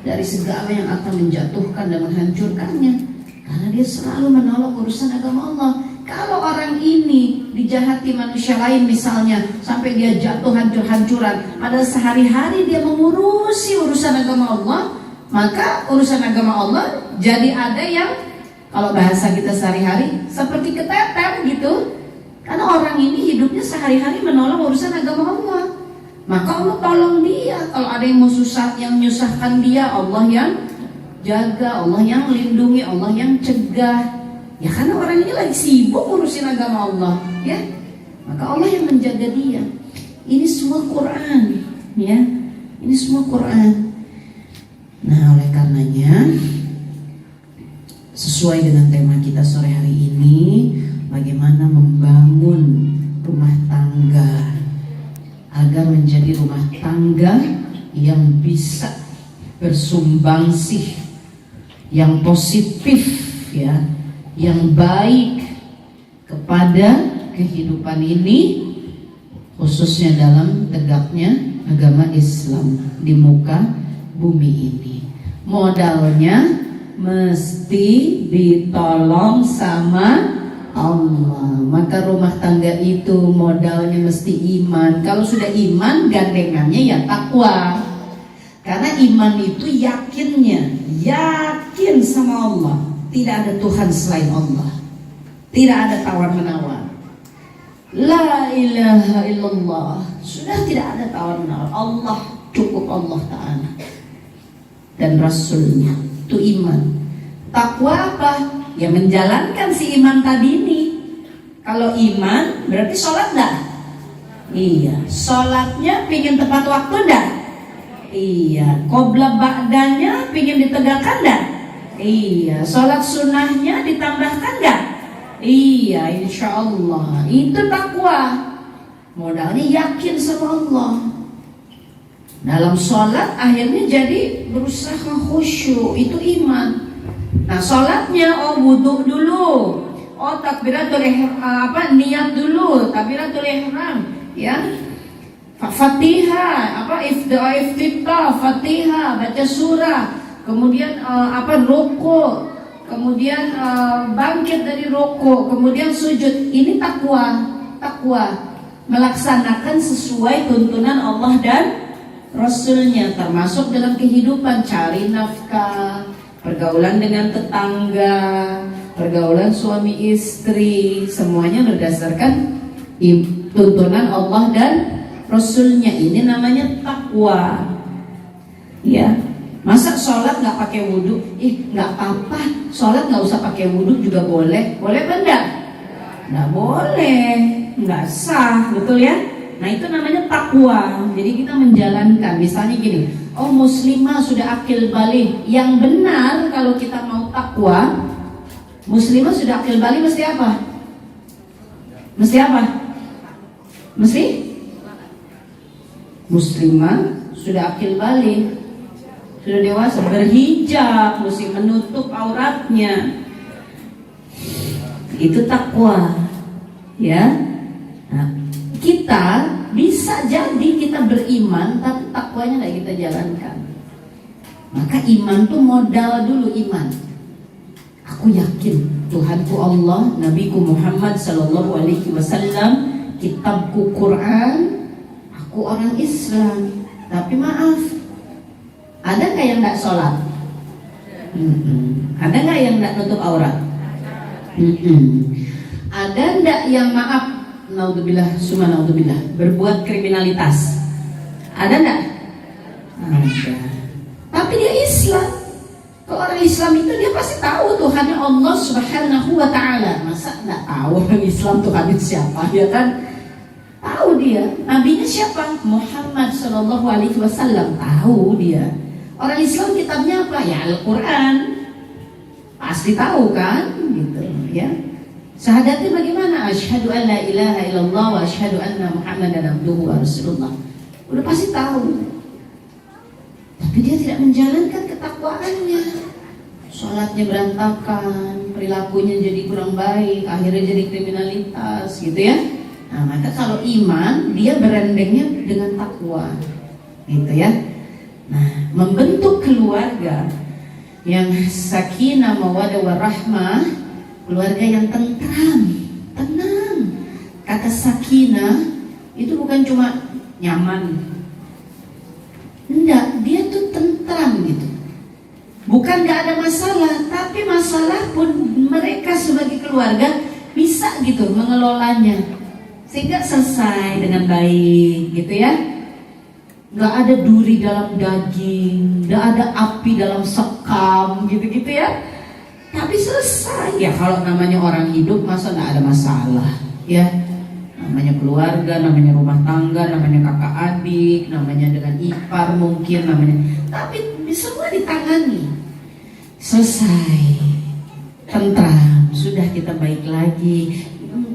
dari segala yang akan menjatuhkan dan menghancurkannya, karena dia selalu menolong urusan agama Allah. Kalau orang ini dijahati manusia lain misalnya, sampai dia jatuh hancur-hancuran, padahal sehari-hari dia mengurusi urusan agama Allah, maka urusan agama Allah jadi ada yang, kalau bahasa kita sehari-hari, seperti keteter gitu. Karena orang ini hidupnya sehari-hari menolong urusan agama Allah, maka Allah tolong dia. Kalau ada yang mau yang menyusahkan dia, Allah yang jaga, Allah yang lindungi, Allah yang cegah. Ya karena orang ini lagi sibuk ngurusin agama Allah, ya, maka Allah yang menjaga dia. Ini semua Quran, ya, ini semua Quran. Nah oleh karenanya, sesuai dengan tema kita sore hari ini, bagaimana membangun rumah tangga agar menjadi rumah tangga yang bisa bersumbangsih, yang positif, ya, yang baik kepada kehidupan ini, khususnya dalam tegaknya agama Islam di muka bumi ini. Modalnya mesti ditolong sama Allah. Maka rumah tangga itu modalnya mesti iman. Kalau sudah iman, gandengannya ya takwa. Karena iman itu yakinnya, yakin sama Allah. Tidak ada Tuhan selain Allah. Tidak ada tawar-menawar. La ilaha illallah. Sudah tidak ada tawar-menawar. Allah cukup, Allah Ta'ala dan Rasulnya. Itu iman. Takwa apa? Ya menjalankan si iman tadi ini. Kalau iman berarti sholat enggak? Iya. Sholatnya pingin tepat waktu enggak? Iya. Qobla ba'danya pingin ditegakkan enggak? Iya. Sholat sunnahnya ditambahkan enggak? Iya, insya Allah. Itu takwa. Modalnya yakin sama Allah. Dalam sholat akhirnya jadi berusaha khusyuk. Itu iman. Nah sholatnya, wudhu dulu, takbiratul ihram, niat dulu, takbiratul ihram, ya, Fatihah, iftitah, Fatihah, baca surah, kemudian ruku, kemudian bangkit dari ruku, kemudian sujud. Ini takwa, melaksanakan sesuai tuntunan Allah dan Rasulnya, termasuk dalam kehidupan, cari nafkah, pergaulan dengan tetangga, pergaulan suami istri, semuanya berdasarkan tuntunan Allah dan Rasulnya. Ini namanya takwa. Ya, masa sholat nggak pakai wudhu? Nggak apa-apa, sholat nggak usah pakai wudhu juga boleh. Boleh apa enggak? Nggak boleh, nggak sah, betul ya? Nah itu namanya takwa. Jadi kita menjalankan, misalnya gini, muslimah sudah akil balik. Yang benar kalau kita mau takwa, muslimah sudah akil balik mesti apa? Mesti apa? Mesti muslimah sudah akil balik, sudah dewasa, berhijab, mesti menutup auratnya. Itu takwa, ya. Nah, kita bisa jadi kita beriman, tapi takwanya nggak kita jalankan. Maka iman tuh modal dulu, iman. Aku yakin Tuhanku Allah, Nabiku Muhammad Sallallahu Alaihi Wasallam, kitabku Quran, aku orang Islam. Tapi maaf, ada nggak yang nggak sholat? Ada nggak yang nggak nutup aurat? Ada nggak yang maaf, naudzubillah, summa naudzubillah, berbuat kriminalitas? Ada nggak? Ada. Tapi dia Islam. Kalau orang Islam itu dia pasti tahu Tuhannya Allah Subhanahu wa Ta'ala. Masa nggak tahu orang Islam Tuhannya siapa, ya kan? Tahu dia. Nabinya siapa? Muhammad Sallallahu Alaihi Wasallam. Tahu dia. Orang Islam kitabnya apa? Ya Al-Quran. Pasti tahu kan? Gitu ya. Syahadatnya bagaimana? Asyhadu an la ilaha illallah wa asyhadu anna Muhammadan abduhu wa rasulullah. Udah pasti tahu. Tapi dia tidak menjalankan ketakwaannya. Sholatnya berantakan, perilakunya jadi kurang baik, akhirnya jadi kriminalitas, gitu ya. Nah, maka kalau iman, dia berendengnya dengan takwa, gitu ya. Nah, membentuk keluarga yang sakinah, mawaddah, warahmah, keluarga yang tentram, tenang. Kata sakinah itu bukan cuma nyaman. Enggak, dia tuh tentram gitu. Bukan gak ada masalah, tapi masalah pun mereka sebagai keluarga bisa gitu mengelolanya sehingga selesai dengan baik, gitu ya. Gak ada duri dalam daging, gak ada api dalam sekam, gitu-gitu ya. Tapi selesai. Ya kalau namanya orang hidup masa gak ada masalah, ya. Namanya keluarga, namanya rumah tangga, namanya kakak adik, namanya dengan ipar mungkin, namanya. Tapi semua ditangani. Selesai. Tentram, sudah kita baik lagi,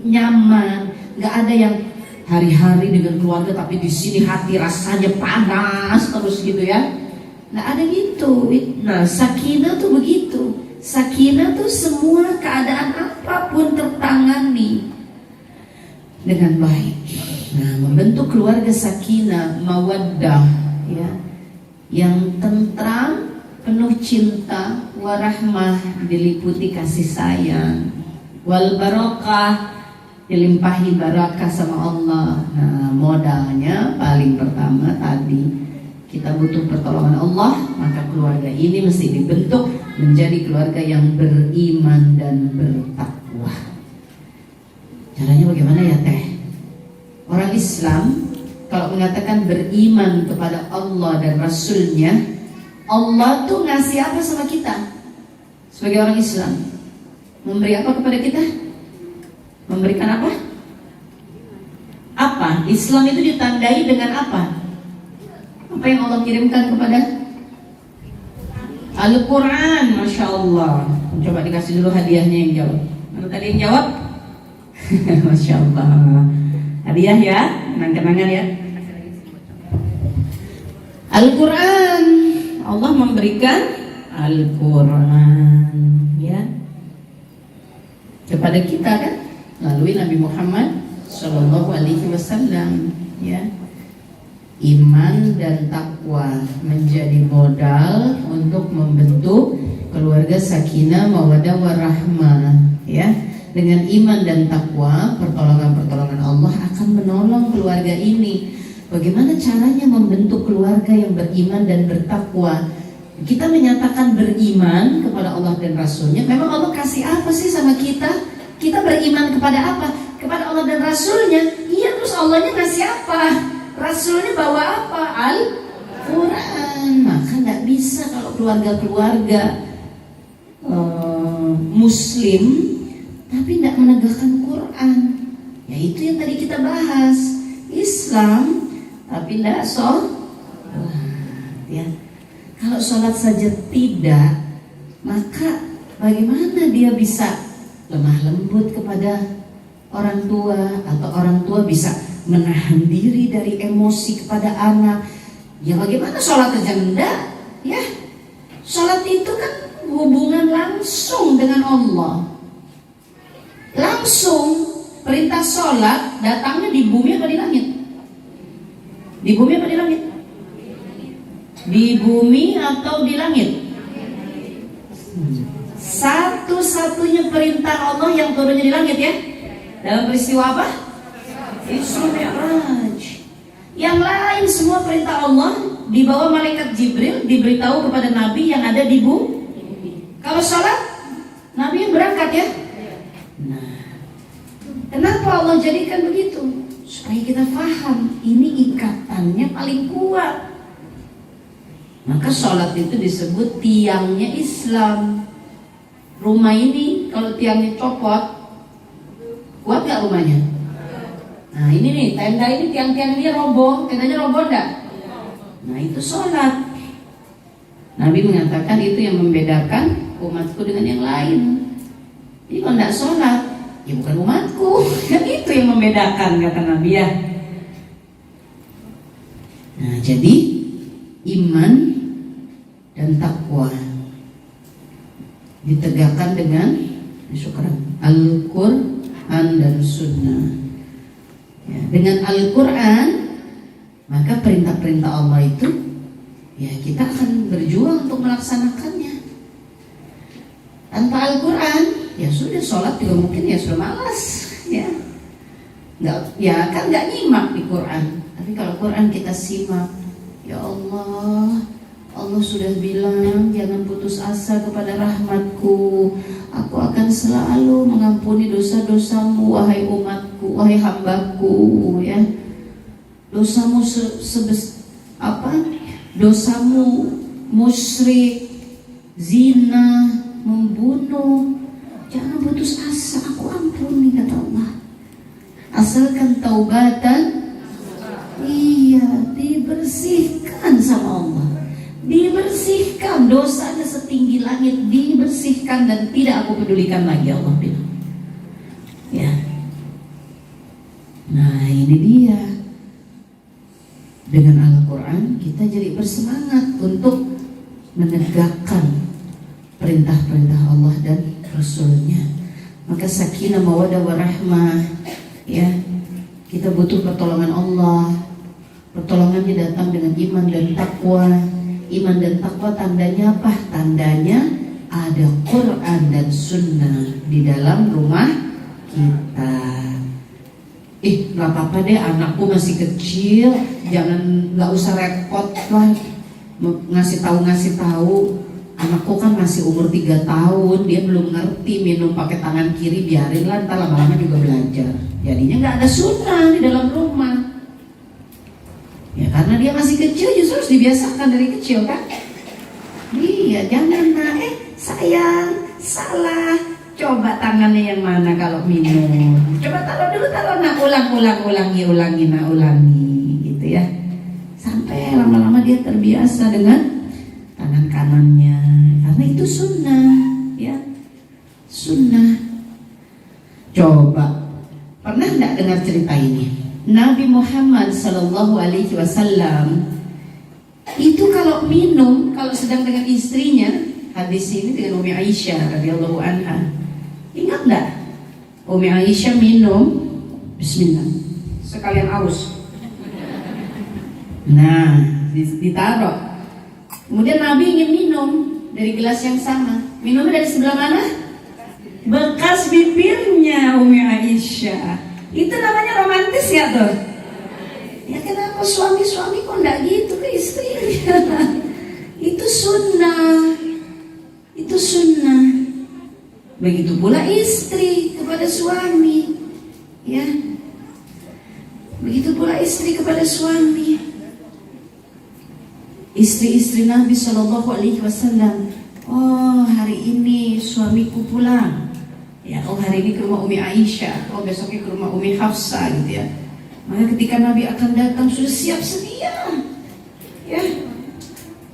nyaman. Gak ada yang hari-hari dengan keluarga tapi di sini hati rasanya panas terus gitu ya. Gak ada gitu. Nah, sakinah tuh begitu. Sakinah tuh semua keadaan apapun tertangani dengan baik. Nah, membentuk keluarga sakinah, mawaddah, ya, yang tentram, penuh cinta, warahmah, diliputi kasih sayang, wal barokah, dilimpahi barakah sama Allah. Nah, modalnya paling pertama tadi kita butuh pertolongan Allah, maka keluarga ini mesti dibentuk menjadi keluarga yang beriman dan bertakwa. Caranya bagaimana ya Teh? Orang Islam kalau mengatakan beriman kepada Allah dan Rasulnya, Allah tuh ngasih apa sama kita? Sebagai orang Islam, memberi apa kepada kita? Memberikan apa? Apa? Islam itu ditandai dengan apa? Apa yang Allah kirimkan kepada? Al-Quran, Masya Allah. Coba dikasih dulu hadiahnya yang jawab. Mana tadi yang jawab? Masya Allah. Hadiah ya, kenang-kenangan ya. Al-Quran, Allah memberikan Al-Quran ya kepada kita kan, melalui Nabi Muhammad Sallallahu Alaihi Wasallam ya. Iman dan takwa menjadi modal untuk membentuk keluarga sakinah, mawaddah, warahmah ya. Dengan iman dan takwa, pertolongan-pertolongan Allah akan menolong keluarga ini. Bagaimana caranya membentuk keluarga yang beriman dan bertakwa? Kita menyatakan beriman kepada Allah dan Rasulnya. Memang Allah kasih apa sih sama kita? Kita beriman kepada apa? Kepada Allah dan Rasulnya. Iya, terus Allahnya kasih apa? Rasulnya bawa apa? Al-Quran. Maka gak bisa kalau keluarga-keluarga Muslim tapi tidak menegakkan Quran. Ya itu yang tadi kita bahas. Islam tapi tidak sholat ya. Kalau sholat saja tidak, maka bagaimana dia bisa lemah lembut kepada orang tua, atau orang tua bisa menahan diri dari emosi kepada anak? Ya bagaimana sholat saja enggak? Ya Sholat itu kan hubungan langsung dengan Allah. Langsung perintah sholat datangnya di bumi apa di langit? Di bumi apa di langit? Di bumi atau di langit? Satu-satunya perintah Allah yang turunnya di langit ya. Dalam peristiwa apa? Isra Mi'raj. Yang lain semua perintah Allah dibawa malaikat Jibril, diberitahu kepada Nabi yang ada di bumi. Kalau sholat, Nabi yang berangkat ya. Nah, kenapa Allah jadikan begitu? Supaya kita paham, ini ikatannya paling kuat. Maka sholat itu disebut tiangnya Islam. Rumah ini kalau tiangnya copot, kuat gak rumahnya? Nah ini nih, tenda ini tiang-tiang ini roboh, tendanya roboh enggak? Nah itu sholat. Nabi mengatakan itu yang membedakan umatku dengan yang lain. Jadi kalau enggak sholat, ya bukan umatku. Kan itu yang membedakan kata Nabi ya. Nah jadi iman dan takwa ditegakkan dengan Al-Quran dan Sunnah ya, dengan Al-Quran maka perintah-perintah Allah itu ya kita akan berjuang untuk melaksanakannya. Tanpa Al-Quran ya sudah, sholat juga mungkin ya sudah malas ya, nggak nyimak di Quran. Tapi kalau Quran kita simak, ya Allah sudah bilang jangan putus asa kepada rahmatku. Aku akan selalu mengampuni dosa-dosamu wahai umatku, wahai hambaku ya. Dosamu dosamu musyrik, zina, membunuh, jangan putus asa, aku ampuni kata Allah. Asalkan taubatan, iya dibersihkan sama Allah. Dibersihkan, dosanya setinggi langit dibersihkan dan tidak aku pedulikan lagi, Allah bilang ya. Nah ini dia, dengan Al-Quran kita jadi bersemangat untuk menegakkan perintah-perintah Allah dan Rasulnya. Maka sakinah mawaddah warahmah ya, kita butuh pertolongan Allah. Pertolongannya datang dengan iman dan takwa. Iman dan takwa tandanya apa? Tandanya ada Quran dan Sunnah di dalam rumah kita. Gak apa-apa deh, anakku masih kecil, nggak usah repot lah ngasih tahu. Anakku kan masih umur 3 tahun, dia belum ngerti minum pakai tangan kiri, biarinlah, ntar lama-lama juga belajar. Jadinya nggak ada sunnah di dalam rumah. Ya karena dia masih kecil, justru harus dibiasakan dari kecil kan. Iya, jangan sayang, salah. Coba tangannya yang mana kalau minum. Coba taruh dulu, ulangi gitu ya. Sampai lama-lama dia terbiasa dengan tangan kanannya. Karena itu sunnah ya. Sunnah. Coba, pernah enggak dengar cerita ini? Nabi Muhammad Sallallahu Alaihi Wasallam itu kalau minum, kalau sedang dengan istrinya, hadis ini dengan Ummi Aisyah radhiyallahu anha. Ingat enggak? Ummi Aisyah minum, Bismillah, sekalian aus. Nah, ditaruh. Kemudian Nabi ingin minum dari gelas yang sama. Minumnya dari sebelah mana? Bekas bibirnya Ummi Aisyah. Itu namanya romantis ya tuh. Ya kenapa suami-suami kok enggak gitu ke istrinya? Itu sunnah. Itu sunnah. Begitu pula istri kepada suami. Ya. Begitu pula istri kepada suami. Istri-istri Nabi Shallallahu Alaihi Wasallam. Oh hari ini suamiku pulang. Ya, oh hari ini ke rumah Ummi Aisyah, oh besoknya ke rumah Ummi Hafsah gitu ya. Maka ketika Nabi akan datang sudah siap sedia, ya.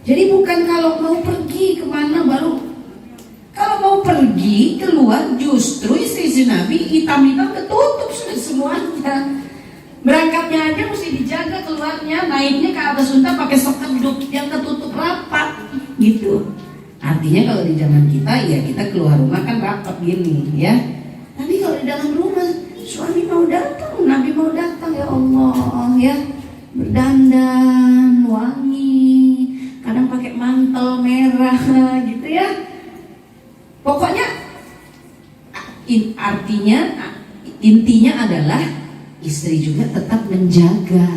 Jadi bukan kalau mau pergi kemana baru, kalau mau pergi keluar justru istri Nabi hitam-hitam ketutup sudah semuanya. Berangkatnya aja mesti dijaga keluarnya, naiknya ke atas unta pakai sok keduk yang ketutup rapat gitu. Artinya kalau di zaman kita ya kita keluar rumah kan rapat gini ya. Tapi kalau di dalam rumah suami mau datang, Nabi mau datang, ya Allah ya, berdandan wangi, kadang pakai mantel merah gitu ya. Pokoknya intinya adalah istri juga tetap menjaga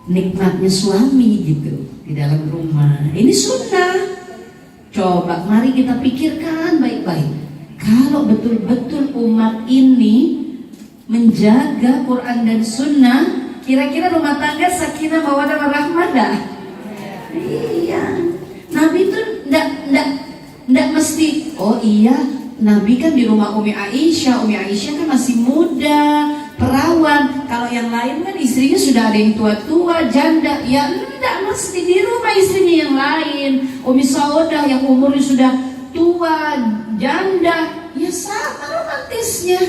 nikmatnya suami gitu di dalam rumah. Ini sunnah. Coba mari kita pikirkan baik-baik. Kalau betul-betul umat ini menjaga Quran dan Sunnah, kira-kira rumah tangga sakinah mawaddah warahmah dah? Iya. Nabi itu ndak mesti. Oh iya, Nabi kan di rumah Umi Aisyah. Umi Aisyah kan masih muda, perawan. Kalau yang lain kan istrinya sudah ada yang tua-tua, janda. Ya enggak mesti di rumah istrinya yang lain. Umi Saudah yang umurnya sudah tua, janda. Ya sama romantisnya.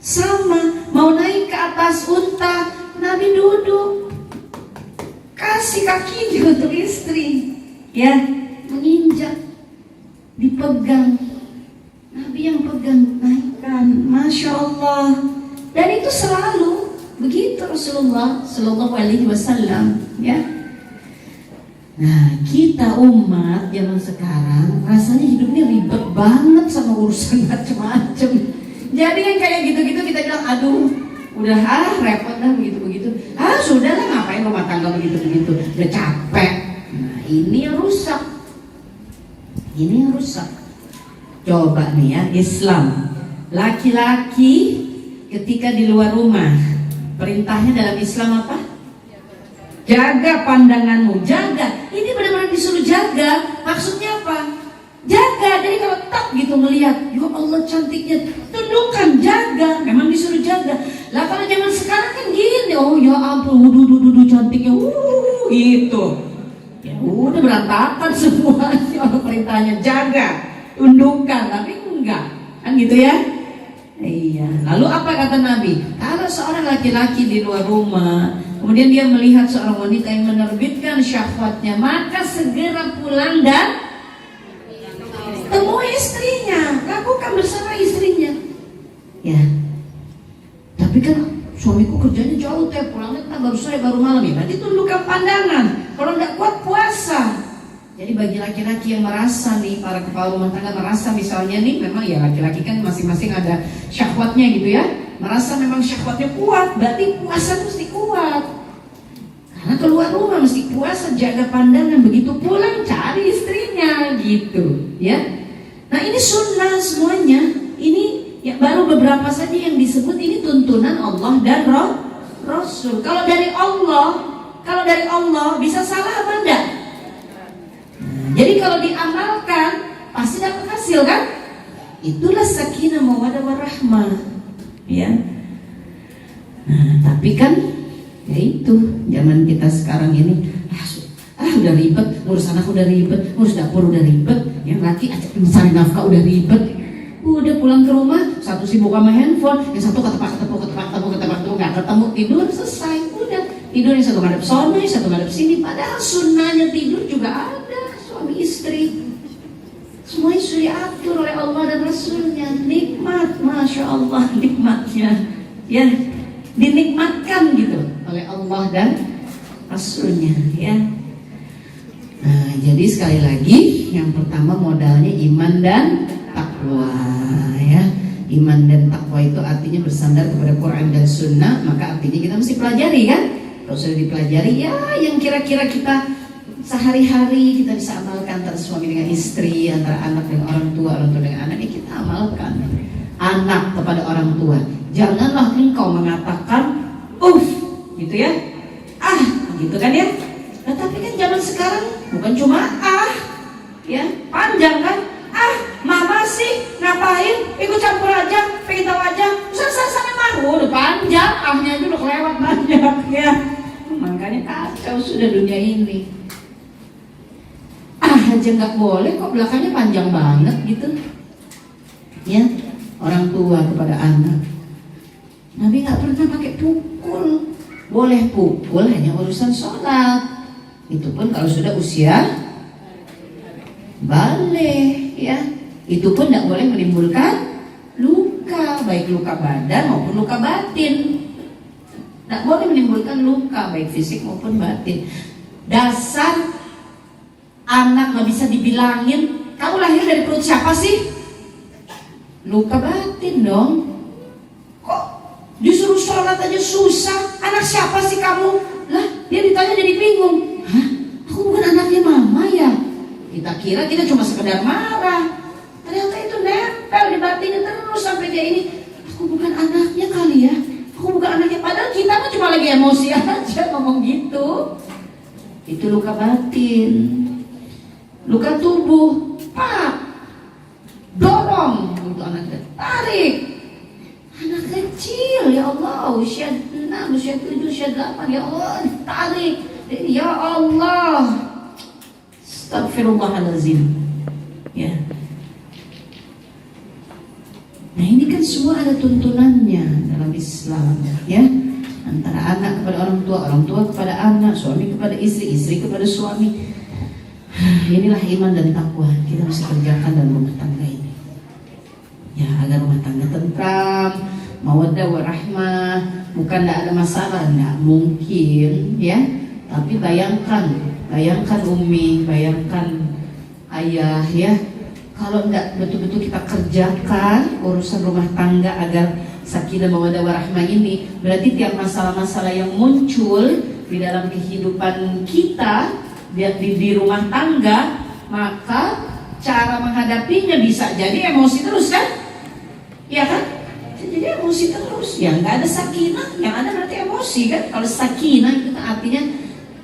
Sama, mau naik ke atas unta, Nabi duduk, kasih kakinya untuk istri, ya, menginjak, dipegang, Nabi yang pegang, naikkan, Masya Allah. Dan itu selalu begitu Rasulullah Sallallahu Alaihi Wasallam, ya. Nah, kita umat zaman sekarang rasanya hidupnya ribet banget sama urusan macam-macam. Jadi yang kayak gitu-gitu kita bilang, aduh, udah repot dah begitu-begitu. Sudahlah ngapain rumah tangga begitu-begitu, udah capek. Nah, ini yang rusak. Ini yang rusak. Coba nih ya, Islam. Laki-laki ketika di luar rumah, perintahnya dalam Islam apa? Jaga pandanganmu, jaga. Ini benar-benar disuruh jaga. Maksudnya apa? Jaga. Jadi kalau tak gitu melihat, ya Allah cantiknya, tundukkan, jaga. Memang disuruh jaga. Lah kalau zaman sekarang kan gini, oh ya ampun, dudu cantiknya, gitu. Ya udah berantakan semuanya. Allah perintahnya jaga, tundukkan, tapi enggak, kan gitu ya? Iya. Lalu apa kata Nabi? Kalau seorang laki-laki di luar rumah, kemudian dia melihat seorang wanita yang menerbitkan syahwatnya, maka segera pulang dan temui istrinya, lakukan bersama istrinya. Ya. Tapi kan suamiku kerjanya jauh, pulangnya baru sore baru malam, ya berarti tundukkan pandangan. Kalau nggak kuat puasa. Jadi bagi laki-laki yang merasa nih, para kepala rumah tangga merasa misalnya nih, memang ya laki-laki kan masing-masing ada syahwatnya gitu ya, merasa memang syahwatnya kuat, berarti puasa mesti kuat. Karena keluar rumah mesti puasa, jaga pandangan, begitu pulang cari istrinya gitu ya. Nah ini sunnah semuanya. Ini ya baru beberapa saja yang disebut ini tuntunan Allah dan Rasul. Kalau dari Allah bisa salah apa enggak? Jadi kalau diamalkan pasti dapat hasil kan? Itulah sakinah mawaddah warahmah. Ya. Nah, tapi kan ya itu zaman kita sekarang ini udah ribet, ngurus anak udah ribet, ngurus dapur udah ribet, yang laki mencari nafkah udah ribet. Udah pulang ke rumah, satu sibuk sama handphone, yang satu ketemu, nggak ketemu, tidur, selesai. Udah tidur, yang satu ngadep sono, yang satu ngadep sini. Padahal sunnahnya tidur juga ada, suami istri. Semuanya sudah diatur oleh Allah dan Rasulnya. Nikmat, Masya Allah, nikmatnya ya, dinikmatkan gitu oleh Allah dan Rasulnya ya. Nah, jadi sekali lagi yang pertama modalnya iman dan takwa ya. Iman dan takwa itu artinya bersandar kepada Quran dan Sunnah, maka artinya kita mesti pelajari kan. Kalau sudah dipelajari ya, yang kira-kira kita sehari-hari kita bisa amalkan antara suami dengan istri, antara anak dengan orang tua dengan anak, ini kita amalkan. Anak kepada orang tua, janganlah engkau mengatakan gitu ya, gitu kan ya. Nah, tapi kan zaman sekarang bukan cuma ya, panjang kan, mama sih ngapain, ikut campur aja, pengen tahu aja, sana mah udah panjang, aja udah kelewat banyak ya. Makanya kacau sudah dunia ini. Aja nggak boleh kok, belakangnya panjang banget gitu ya. Orang tua kepada anak, Nabi nggak pernah pakai pukul. Boleh pukul hanya urusan sholat, itu pun kalau sudah usia Boleh ya. Itu pun tidak boleh menimbulkan luka, baik luka badan maupun luka batin. Tidak boleh menimbulkan luka baik fisik maupun batin. Dasar anak gak bisa dibilangin, kamu lahir dari perut siapa sih? Luka batin dong. Kok disuruh sholat aja susah? Anak siapa sih kamu? Lah dia ditanya jadi bingung. Hah? Aku bukan anaknya mama ya? Kita kira kita cuma sekedar marah, ternyata itu nempel di batinnya terus sampai kayak ini. Aku bukan anaknya kali ya? Aku bukan anaknya, padahal kita mah cuma lagi emosi aja ngomong gitu. Itu luka batin. Luka tubuh, pak, dorong untuk anaknya, tarik. Anak kecil, ya Allah, usia 6, usia 7, usia 8, ya Allah, tarik. Ya Allah, astagfirullahaladzim. Ya. Nah ini kan semua ada tuntunannya dalam Islam, ya. Antara anak kepada orang tua kepada anak, suami kepada istri, istri kepada suami. Inilah iman dan takwa kita mesti kerjakan dalam rumah tangga ini. Ya, agar rumah tangga tentram, mawaddah warahmah. Bukan tidak ada masalah, tidak mungkin, ya. Tapi bayangkan Umi, bayangkan ayah, ya. Kalau tidak betul-betul kita kerjakan urusan rumah tangga agar sakinah mawaddah warahmah ini, berarti tiap masalah-masalah yang muncul di dalam kehidupan kita di rumah tangga, maka cara menghadapinya bisa jadi emosi terus kan? Iya kan? Jadi emosi terus. Ya nggak ada sakinah, yang ada berarti emosi kan? Kalau sakinah itu artinya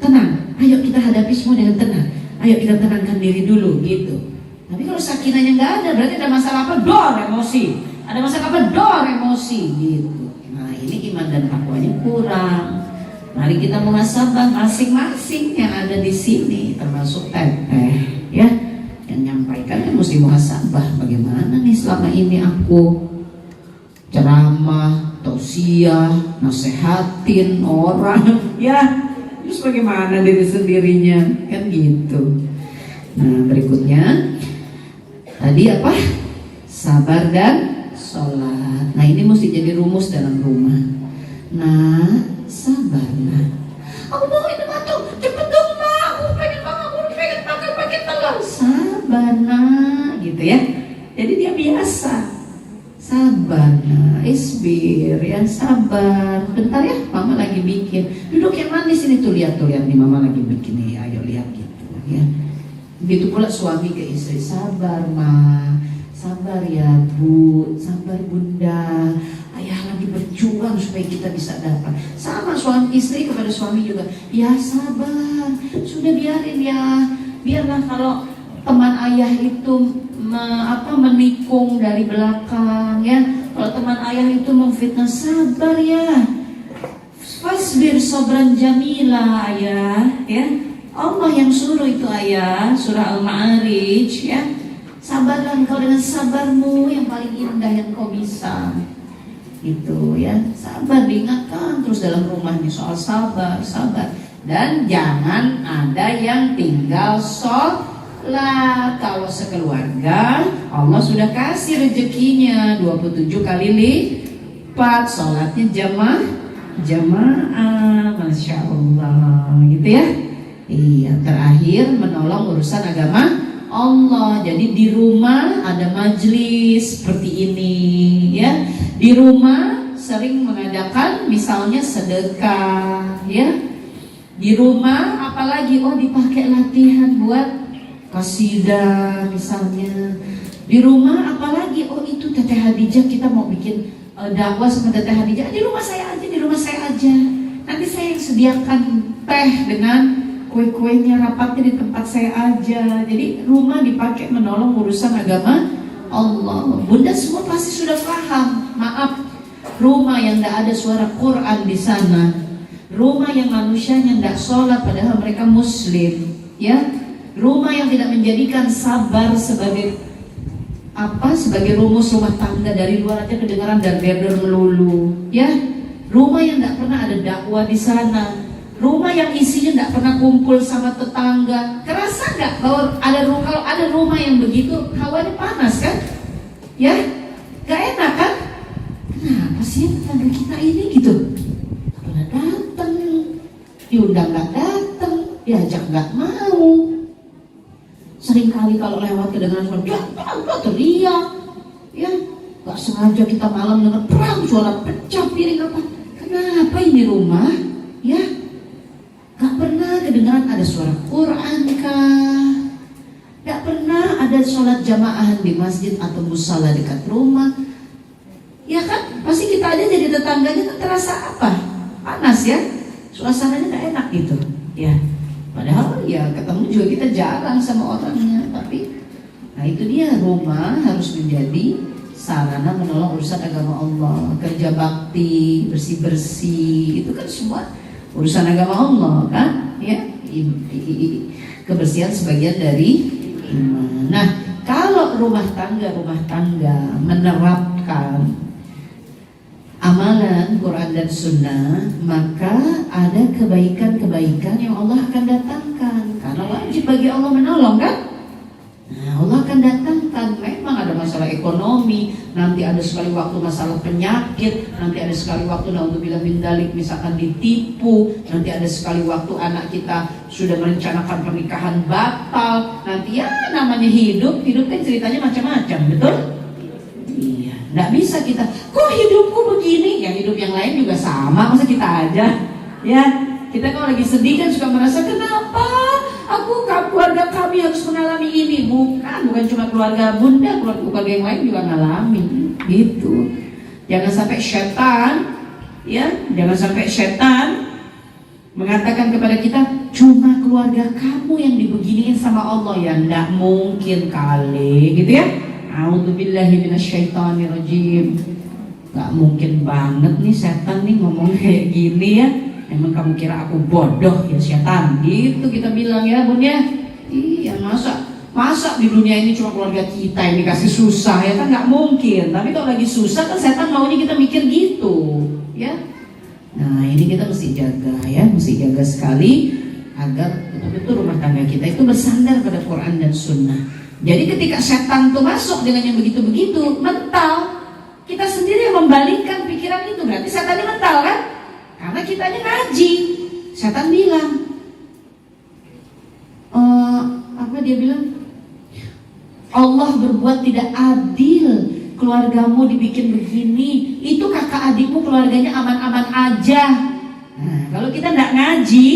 tenang. Ayo kita hadapi semua dengan tenang. Ayo kita tenangkan diri dulu gitu. Tapi kalau sakinahnya nggak ada, berarti ada masalah apa? Dor emosi. Ada masalah apa? Dor emosi gitu. Nah ini iman dan takwanya kurang. Mari kita muhasabah masing-masing yang ada di sini, termasuk teteh, ya, yang nyampaikan kan mesti muhasabah. Bagaimana nih selama ini aku ceramah, tausiah, nasehatin orang, ya, terus bagaimana diri sendirinya, kan gitu. Nah berikutnya tadi apa? Sabar dan sholat. Nah ini mesti jadi rumus dalam rumah. Nah sabar nak. Aku mau ini batu, cepet dong nak. Aku pengen banget, aku pengen makan pakai telur. Sabar nak, gitu ya. Jadi dia biasa. Sabar nak, isbir ya, sabar. Bentar ya, mama lagi bikin. Duduk yang manis ini tuh, lihat nih mama lagi bikin nih. Ayo lihat gitu ya. Begitu pula suami ke istri, sabar ma, sabar ya bu, sabar bunda. Ayah lagi berjuang supaya kita bisa dapat. Sama suami istri kepada suami juga. Ya sabar, sudah biarin ya. Biarlah kalau teman ayah itu menikung dari belakang ya. Kalau teman ayah itu memfitnah, sabar ya. Fasbir sabran jamila ayah ya. Allah yang suruh itu ayah, surah Al-Ma'arij ya. Sabarlah engkau dengan sabarmu yang paling indah yang kau bisa. Itu ya, sabar diingatkan terus dalam rumahnya soal sabar. Dan jangan ada yang tinggal sholat. Kalau sekeluarga Allah sudah kasih rezekinya 27 kali lipat, sholatnya jamaah, masya Allah, gitu ya. Iya, terakhir menolong urusan agama Allah. Jadi di rumah ada majelis seperti ini ya. Di rumah sering mengadakan misalnya sedekah ya. Di rumah apalagi dipakai latihan buat qasidah misalnya. Di rumah apalagi itu Teteh Hadijah, kita mau bikin dakwah sama Teteh Hadijah. Di rumah saya aja. Nanti saya yang sediakan teh dengan kue-kuenya, rapatnya di tempat saya aja. Jadi rumah dipakai menolong urusan agama Allah. Bunda semua pasti sudah paham. Maaf, rumah yang tidak ada suara Quran di sana, rumah yang manusianya tidak sholat padahal mereka muslim, ya, rumah yang tidak menjadikan sabar sebagai rumus rumah tangga, dari luar aja kedengaran dan berder melulu, ya, rumah yang tidak pernah ada dakwah di sana, Rumah yang isinya nggak pernah kumpul sama tetangga. Kerasa nggak bahwa kalau ada rumah yang begitu, hawanya panas kan? Ya, nggak enak kan? Kenapa sih tetangga kita ini gitu? Nggak pernah datang, diundang nggak datang, diajak nggak mau. Seringkali kalau lewat kedengaran suara teriak, ya nggak sengaja kita malam dengar perang, suara pecah piring apa? Kenapa ini rumah? Ya, nggak pernah kedengaran ada suara Quran kah? Nggak pernah ada sholat jamaah di masjid atau musala dekat rumah. Ya kan? Pasti kita aja jadi tetangganya kan terasa apa? Panas ya? Suasananya nggak enak gitu. Ya. Padahal ya ketemu juga kita jarang sama orangnya. Tapi, nah itu dia, rumah harus menjadi sarana menolong urusan agama Allah. Kerja bakti, bersih-bersih, itu kan semua urusan agama Allah kan, ya, kebersihan sebagian dari iman. Nah, kalau rumah tangga menerapkan amalan Quran dan Sunnah, maka ada kebaikan-kebaikan yang Allah akan datangkan. Karena wajib bagi Allah menolong kan? Nah, Allah akan datangkan. Memang ada masalah ekonomi, nanti ada sekali waktu masalah penyakit, nanti ada sekali waktu naudzubillah min dzalik misalkan ditipu, nanti ada sekali waktu anak kita sudah merencanakan pernikahan batal. Nanti ya namanya hidup kan ceritanya macam-macam, betul? Iya, nggak bisa kita, kok hidupku begini? Ya hidup yang lain juga sama, masa kita aja? Ya, kita kalau lagi sedih kan suka merasa kenapa keluarga kami harus mengalami ini. Bukan cuma keluarga bunda, keluarga yang lain juga ngalami gitu. Jangan sampai setan mengatakan kepada kita cuma keluarga kamu yang dibeginiin sama Allah. Ya nggak mungkin kali gitu ya. A'udzubillahi minasyaitonirrajim. Nggak mungkin banget nih setan nih ngomong kayak gini ya. Emang kamu kira aku bodoh ya setan? Gitu kita bilang ya bun ya. Iya, masa di dunia ini cuma keluarga kita yang dikasih susah, ya kan nggak mungkin. Tapi kalau lagi susah kan setan maunya kita mikir gitu ya. Nah ini kita mesti jaga ya, mesti jaga sekali agar betul-betul rumah tangga kita itu bersandar pada Quran dan Sunnah. Jadi ketika setan tuh masuk dengan yang begitu-begitu mental, kita sendiri yang membalikkan pikiran itu, berarti setannya mental kan? Karena kitanya ngaji. Setan bilang, dia bilang Allah berbuat tidak adil, keluargamu dibikin begini, itu kakak adikmu keluarganya aman-aman aja. Nah, kalau kita nggak ngaji,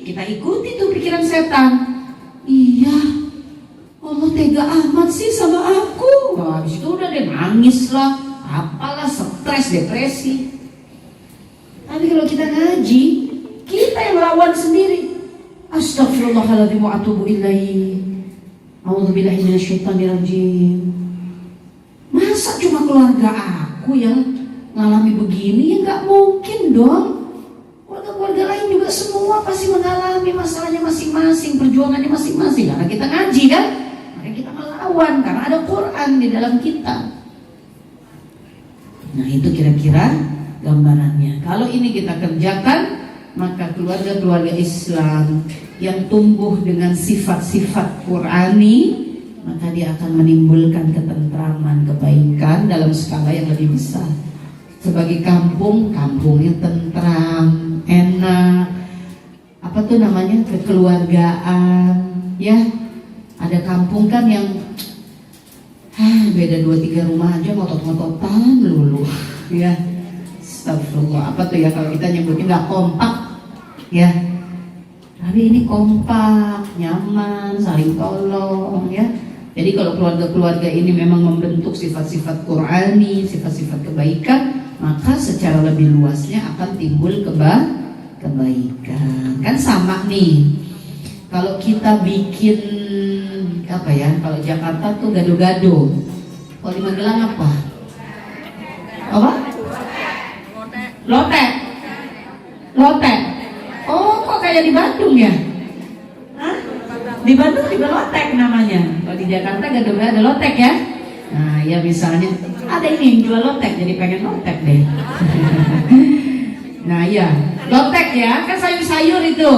kita ikuti tuh pikiran setan. Iya, Allah tega amat sih sama aku. Wah, habis itu udah deh nangis lah, apalah, stres, depresi. Tapi kalau kita ngaji, kita yang lawan sendiri. Astagfirullahaladzim wa atubu ilaihi. A'udzubillahi minasyaitonirrajim. Masa cuma keluarga aku yang ngalami begini? Ya nggak mungkin dong. Keluarga lain juga semua pasti mengalami masalahnya masing-masing, perjuangannya masing-masing. Karena kita ngaji kan, maka kita melawan karena ada Quran di dalam kita. Nah itu kira-kira gambarannya. Kalau ini kita kerjakan, maka keluarga-keluarga Islam yang tumbuh dengan sifat-sifat Qurani, maka dia akan menimbulkan ketentraman, kebaikan dalam skala yang lebih besar. Sebagai kampungnya tentram, enak, apa tuh namanya, kekeluargaan, ya. Ada kampung kan yang beda 2-3 rumah aja ngotot-ngototan lulu, ya. Astagfirullah, apa tuh ya kalau kita nyebutnya nggak kompak, ya. Tapi ini kompak, nyaman, saling tolong, ya. Jadi kalau keluarga-keluarga ini memang membentuk sifat-sifat Qurani, sifat-sifat kebaikan, maka secara lebih luasnya akan timbul kebaikan. Kan sama nih, kalau kita bikin apa ya, kalau Jakarta tuh gado-gado, kalau di Magelang apa? Lotek. Oh, kok kayak di Bandung ya? Hah? Di Bandung juga lotek namanya. Kalau di Jakarta gado-gado lotek ya? Nah, ya misalnya ada ini yang jual lotek, jadi pengen lotek deh. Nah ya, lotek ya, kan sayur-sayur itu.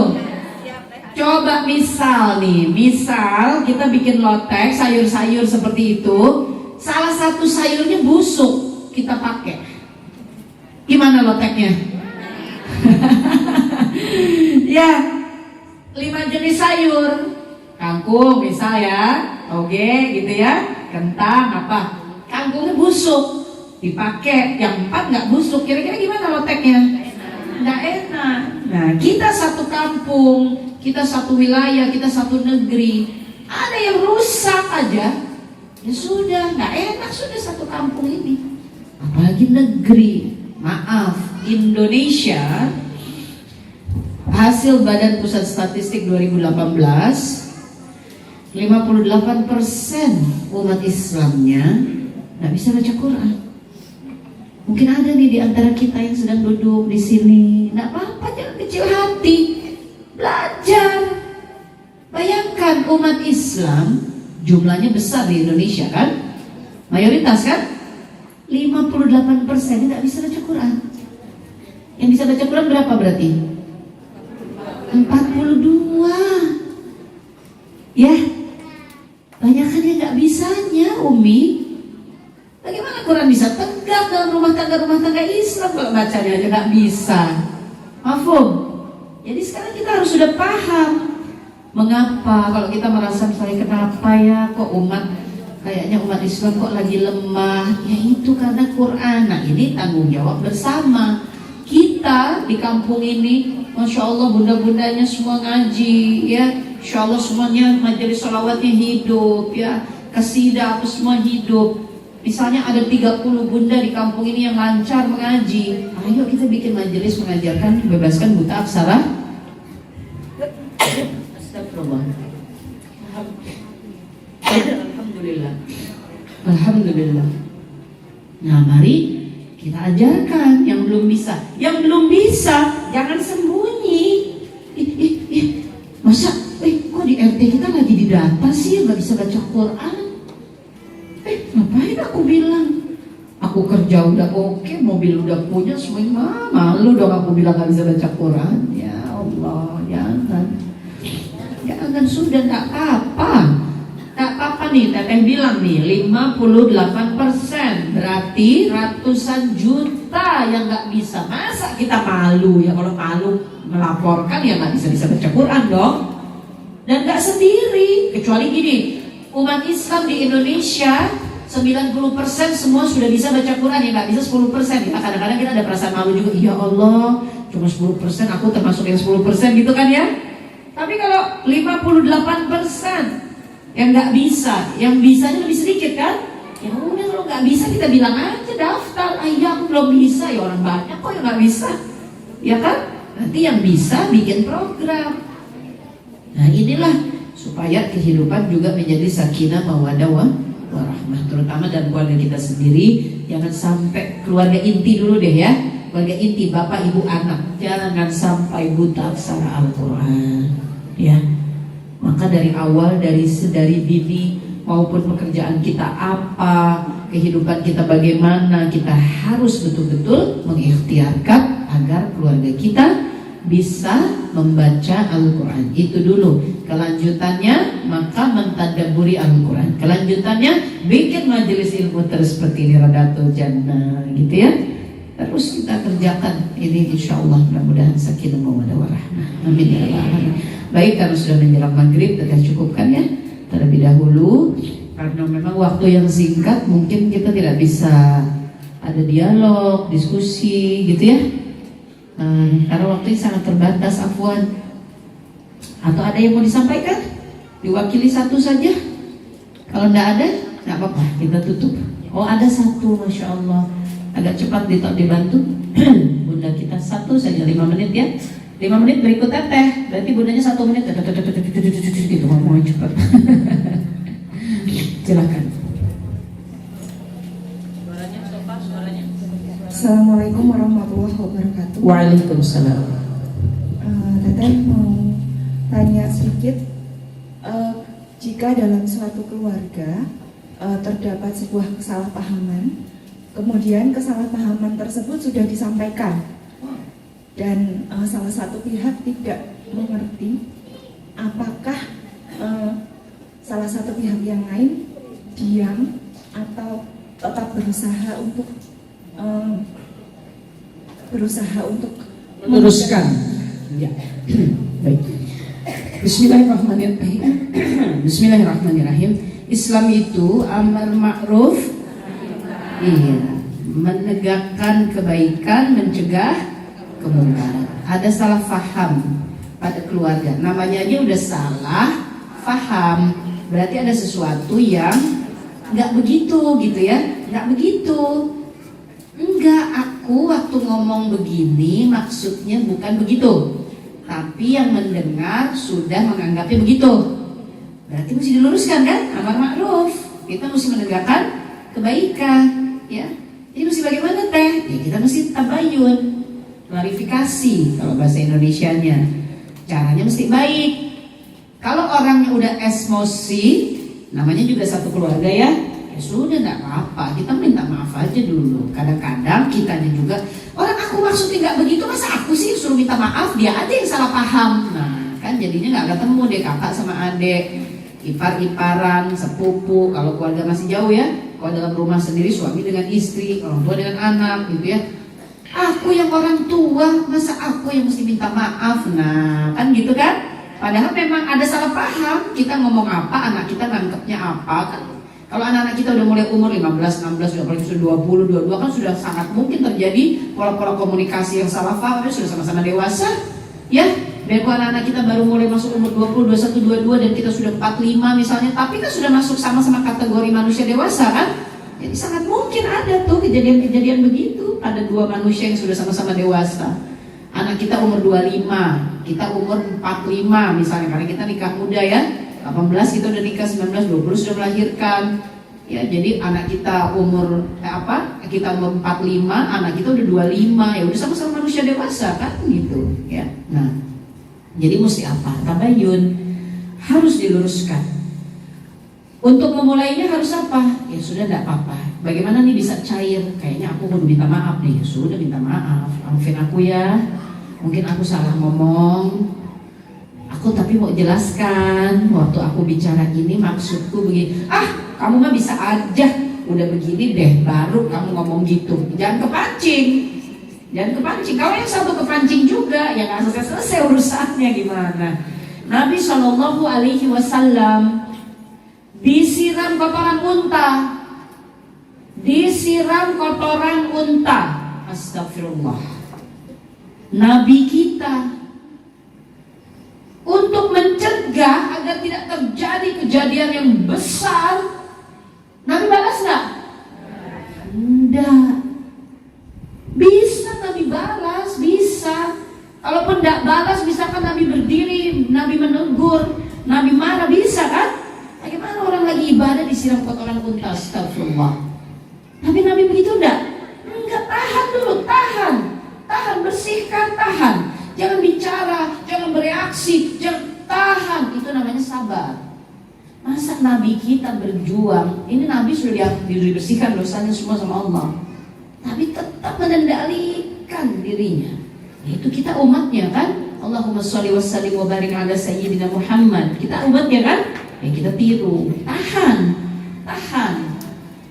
Coba misal kita bikin lotek sayur-sayur seperti itu, salah satu sayurnya busuk, kita pakai. Gimana loteknya? Ya, 5 jenis sayur. Kangkung misal ya, toge gitu ya, kentang apa. Kangkungnya busuk, dipakai. Yang 4 nggak busuk, kira-kira gimana loteknya? Nggak enak. Nah, kita satu kampung, kita satu wilayah, kita satu negeri, ada yang rusak aja, ya sudah nggak enak sudah satu kampung ini. Apalagi negeri. Maaf, Indonesia, hasil Badan Pusat Statistik 2018, 58% umat Islamnya nggak bisa baca Quran. Mungkin ada nih di antara kita yang sedang duduk di sini, nggak apa-apa, jangan kecil hati, belajar. Bayangkan umat Islam jumlahnya besar di Indonesia kan, mayoritas kan, 58% nggak bisa baca Quran. Yang bisa baca Quran berapa berarti? 42. Ya, banyakan yang nggak bisanya, Umi. Bagaimana Quran bisa tegak dalam rumah tangga Islam kalau bacanya aja nggak bisa? Mafhum? Jadi sekarang kita harus sudah paham mengapa kalau kita merasa misalnya kenapa ya kok kayaknya umat Islam kok lagi lemah. Ya itu karena Quran. Nah ini tanggung jawab bersama kita di kampung ini. Masya Allah bunda-bundanya semua ngaji ya, Insya Allah semuanya majelis sholawatnya hidup ya, kasidah apa semua hidup. Misalnya ada 30 bunda di kampung ini yang lancar mengaji, ayo kita bikin majelis mengajarkan bebaskan buta aksara. Astagfirullah. Alhamdulillah. Alhamdulillah. Nah mari kita ajarkan yang belum bisa. Yang belum bisa jangan sembunyi. Masa kok di RT kita lagi didata sih nggak bisa baca Quran? Ngapain aku bilang? Aku kerja udah oke, mobil udah punya semuanya, malu dong aku bilang gak bisa baca Quran. Ya Allah, jangan sudah, gak apa-apa nih, Teteh bilang nih 58%, berarti ratusan juta yang gak bisa. Masa kita malu ya? Kalau malu melaporkan ya gak bisa baca Quran dong. Dan gak sendiri, kecuali gini, umat Islam di Indonesia 90% semua sudah bisa baca Quran, ya nggak bisa 10%. Ya kadang-kadang kita ada perasaan malu juga, ya Allah cuma 10%, aku termasuk yang 10% gitu kan ya. Tapi kalau 58% yang nggak bisa, yang bisanya lebih sedikit kan, ya udah kalau nggak bisa kita bilang aja daftar, ayah aku belum bisa, ya orang banyak kok yang nggak bisa, ya kan. Nanti yang bisa bikin program. Nah inilah supaya kehidupan juga menjadi sakinah mawaddah warahmah, terutama dalam keluarga kita sendiri. Jangan sampai keluarga inti dulu deh ya, keluarga inti bapak ibu anak, jangan sampai buta aksara Al-Quran ya. Maka dari awal, dari dini maupun pekerjaan kita apa, kehidupan kita bagaimana, kita harus betul-betul mengikhtiarkan agar keluarga kita bisa membaca Al-Quran. Itu dulu. Kelanjutannya maka mentadabburi Al-Quran. Kelanjutannya bikin majelis ilmu terus seperti ini, Radatul Jannah gitu ya. Terus kita kerjakan ini, insya Allah mudah-mudahan sakinah mawaddah warahmah. Amin ya rabbal alamin. Baik, karena sudah menjelang maghrib, kita cukupkan ya terlebih dahulu. Karena memang waktu yang singkat, mungkin kita tidak bisa ada dialog, diskusi gitu ya. Karena waktunya sangat terbatas, afwan. Atau ada yang mau disampaikan? Diwakili satu saja. Kalau tidak ada, nggak apa-apa, kita tutup. Oh ada satu, Masya Allah. Agak cepat dibantu. Bunda kita satu saja, 5 menit ya. 5 menit berikut Teteh. Berarti bundanya 1 menit. Gitu ngomongnya cepat. Silakan. Assalamualaikum warahmatullahi wabarakatuh. Waalaikumsalam. Teteh mau tanya sedikit, jika dalam suatu keluarga terdapat sebuah kesalahpahaman, kemudian kesalahpahaman tersebut sudah disampaikan, dan salah satu pihak tidak mengerti apakah salah satu pihak yang lain diam atau tetap berusaha untuk meneruskan. Ya. Baik. Bismillahirrahmanirrahim. Bismillahirrahmanirrahim. Islam itu amar ma'ruf, iya, menegakkan kebaikan, mencegah kemungkaran. Ada salah faham pada keluarga, namanya aja udah salah faham, berarti ada sesuatu yang nggak begitu gitu ya, nggak begitu. Enggak, aku waktu ngomong begini maksudnya bukan begitu, tapi yang mendengar sudah menganggapnya begitu. Berarti mesti diluruskan kan, amar ma'ruf. Kita mesti menegakkan kebaikan, ya. Jadi mesti bagaimana teh? Ya kita mesti tabayun, klarifikasi kalau bahasa Indonesianya. Caranya mesti baik. Kalau orangnya udah emosi, namanya juga satu keluarga ya. Ya sudah, enggak apa-apa. Kita minta maaf aja dulu. Kadang-kadang kitanya juga, orang aku maksudnya nggak begitu, masa aku sih suruh minta maaf, dia aja yang salah paham. Nah, kan jadinya nggak ketemu deh kakak sama adik, ipar-iparan, sepupu. Kalau keluarga masih jauh ya, kalau dalam rumah sendiri suami dengan istri, orang tua dengan anak gitu ya. Aku yang orang tua, masa aku yang mesti minta maaf? Nah, kan gitu kan? Padahal memang ada salah paham. Kita ngomong apa, anak kita nangkepnya apa kan? Kalau anak-anak kita udah mulai umur 15, 16, sudah apalagi sudah 20, 22 kan sudah sangat mungkin terjadi pola-pola komunikasi yang salah paham. Sudah sama-sama dewasa, ya. Biarpun anak-anak kita baru mulai masuk umur 20, 21, 22 dan kita sudah 45 misalnya, tapi kan sudah masuk sama-sama kategori manusia dewasa kan? Jadi sangat mungkin ada tuh kejadian-kejadian begitu. Ada dua manusia yang sudah sama-sama dewasa. Anak kita umur 25, kita umur 45 misalnya, karena kita nikah muda ya. 18 kita udah nikah, 19, 20 sudah melahirkan. Ya, jadi anak kita umur kita umur 45, anak kita udah 25, ya udah sama-sama manusia dewasa kan gitu, ya. Nah, jadi mesti apa? Tabayun, harus diluruskan. Untuk memulainya harus apa? Ya sudah, enggak apa-apa. Bagaimana nih bisa cair? Kayaknya aku mau minta maaf nih. Ya sudah, minta maaf. Maafin aku ya. Mungkin aku salah ngomong. Aku tapi mau jelaskan, waktu aku bicara ini maksudku begini. Kamu mah bisa aja, udah begini deh baru kamu ngomong gitu. Jangan kepancing, jangan kepancing. Kalau yang satu kepancing juga, ya nggak selesai urusannya gimana. Nabi SAW disiram kotoran unta, disiram kotoran unta. Astagfirullah. Nabi kita untuk mencegah agar tidak terjadi kejadian yang besar, Nabi balas nggak? Enggak. Bisa Nabi balas, bisa. Kalaupun tidak balas, misalkan Nabi berdiri, Nabi menegur, Nabi marah, bisa kan? Bagaimana orang lagi ibadah disiram kotoran unta? Astagfirullah. Tapi Nabi begitu enggak? Enggak, tahan dulu, tahan, bersihkan, tahan. Jangan bicara, jangan bereaksi, jangan tahan. Itu namanya sabar. Masa Nabi kita berjuang, ini Nabi sudah dibersihkan dosanya semua sama Allah, tapi tetap mengendalikan dirinya. Itu kita umatnya kan. Allahumma sholli wa sallim wa barik ala sayyidina Muhammad. Kita umatnya kan. Ya kita tiru. Tahan.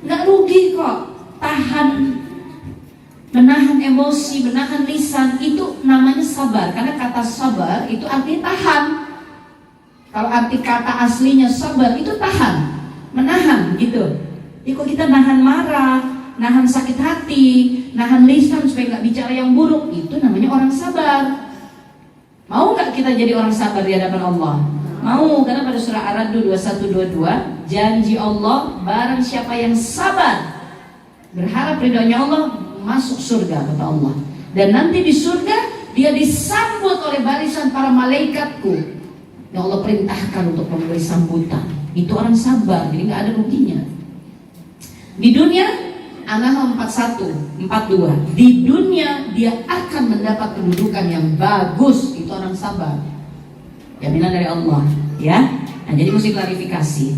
Nggak rugi kok. Tahan. Menahan emosi, menahan lisan, itu namanya sabar. Karena kata sabar itu artinya tahan. Kalau arti kata aslinya sabar itu tahan, menahan gitu. Jadi kalau kita nahan marah, nahan sakit hati, nahan lisan supaya nggak bicara yang buruk, itu namanya orang sabar. Mau nggak kita jadi orang sabar di hadapan Allah? Mau, karena pada surah Ar-Ra'd 21-22 janji Allah, barang siapa yang sabar berharap ridhonya Allah, masuk surga kata Allah. Dan nanti di surga dia disambut oleh barisan para malaikatku yang Allah perintahkan untuk memberi sambutan. Itu orang sabar, jadi nggak ada ruginya. Di dunia An-Nahl 41, 42. Di dunia dia akan mendapat kedudukan yang bagus. Itu orang sabar. Jaminan dari Allah, ya. Nah, jadi mesti klarifikasi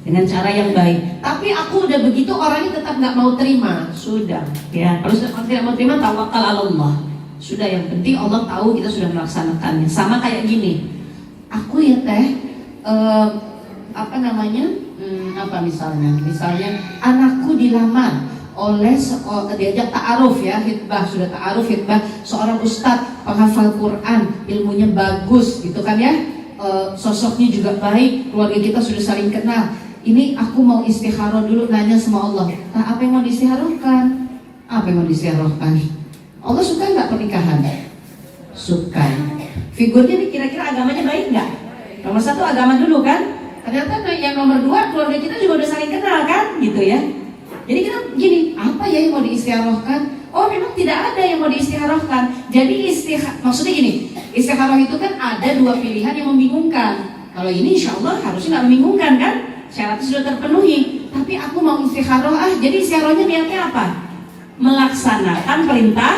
dengan cara yang baik. Tapi aku udah begitu, orangnya tetap nggak mau terima. Sudah, ya. Kalau sudah tidak mau terima, tawakal ala Allah. Sudah, yang penting Allah tahu kita sudah melaksanakannya. Sama kayak gini, aku ya teh misalnya anakku dilamar oleh diajak ta'aruf ya, hitbah, sudah ta'aruf hitbah seorang ustadz penghafal Quran, ilmunya bagus gitu kan ya, sosoknya juga baik, keluarga kita sudah saling kenal. Ini aku mau istikharah dulu, nanya sama Allah, nah apa yang mau diistikharahkan? Apa yang mau diistikharahkan? Allah suka nggak pernikahan? Suka. Figurnya nih kira-kira agamanya baik nggak? Nomor 1 agama dulu kan? Ternyata yang nomor 2 keluarga kita juga udah saling kenal kan? Gitu ya. Jadi kita gini, apa ya yang mau diistikharahkan? Oh memang tidak ada yang mau diistikharahkan. Jadi maksudnya gini, istikharah itu kan ada 2 pilihan yang membingungkan. Kalau ini insya Allah harusnya nggak membingungkan kan? Syaratnya sudah terpenuhi. Tapi aku mau istikharah jadi istikharahnya niatnya apa? Melaksanakan perintah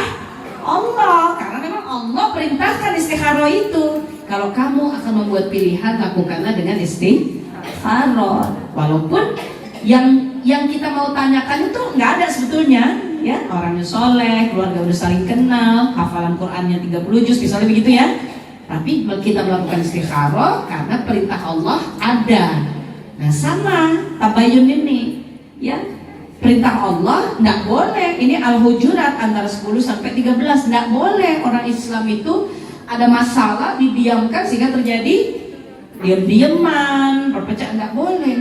Allah, karena memang Allah perintahkan istikharah itu. Kalau kamu akan membuat pilihan, lakukanlah dengan istikharah. Walaupun yang kita mau tanyakan itu nggak ada sebetulnya, ya, orangnya soleh, keluarga udah saling kenal, hafalan Qurannya 30 juz, misalnya begitu ya. Tapi kita melakukan istikharah karena perintah Allah ada. Nah sama tabayun ini, ya. Perintah Allah nggak boleh. Ini Al-Hujurat antara 10 sampai 13 nggak boleh orang Islam itu ada masalah didiamkan sehingga terjadi diam-diaman, perpecahan, nggak boleh.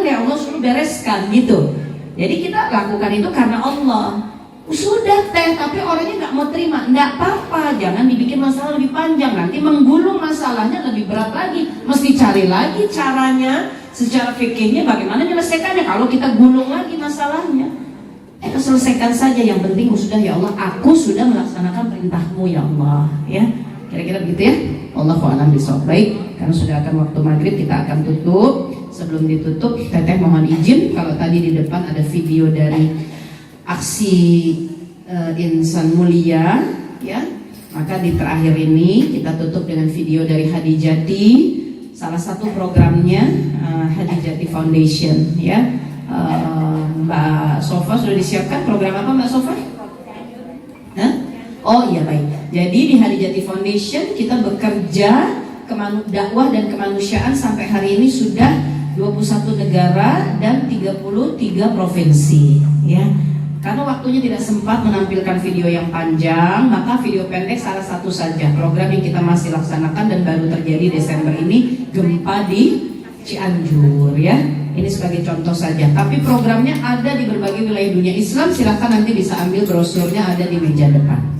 Allah suruh bereskan gitu. Jadi kita lakukan itu karena Allah. Sudah teh, tapi orangnya nggak mau terima, nggak apa-apa. Jangan dibikin masalah lebih panjang, nanti menggulung masalahnya lebih berat lagi. Mesti cari lagi caranya. Secara fikihnya bagaimana menyelesaikannya. Kalau kita gulung lagi masalahnya, kita selesaikan saja. Yang penting sudah, ya Allah, aku sudah melaksanakan perintahmu ya Allah, ya. Kira-kira begitu ya. Allahu a'lam bishawab. Baik, karena sudah akan waktu maghrib, kita akan tutup. Sebelum ditutup, Teteh mohon izin, kalau tadi di depan ada video dari aksi Insan Mulia, ya, maka di terakhir ini kita tutup dengan video dari Hadijati, salah satu programnya Hadijati Foundation, ya. Mbak Sofa sudah disiapkan program apa Mbak Sofa? Hah? Oh iya baik. Jadi di Hadijati Foundation kita bekerja dakwah dan kemanusiaan sampai hari ini sudah 21 negara dan 33 provinsi, ya. Karena waktunya tidak sempat menampilkan video yang panjang, maka video pendek salah satu saja program yang kita masih laksanakan dan baru terjadi Desember ini, gempa di Cianjur, ya. Ini sebagai contoh saja. Tapi programnya ada di berbagai wilayah dunia Islam. Silahkan nanti bisa ambil brosurnya, ada di meja depan.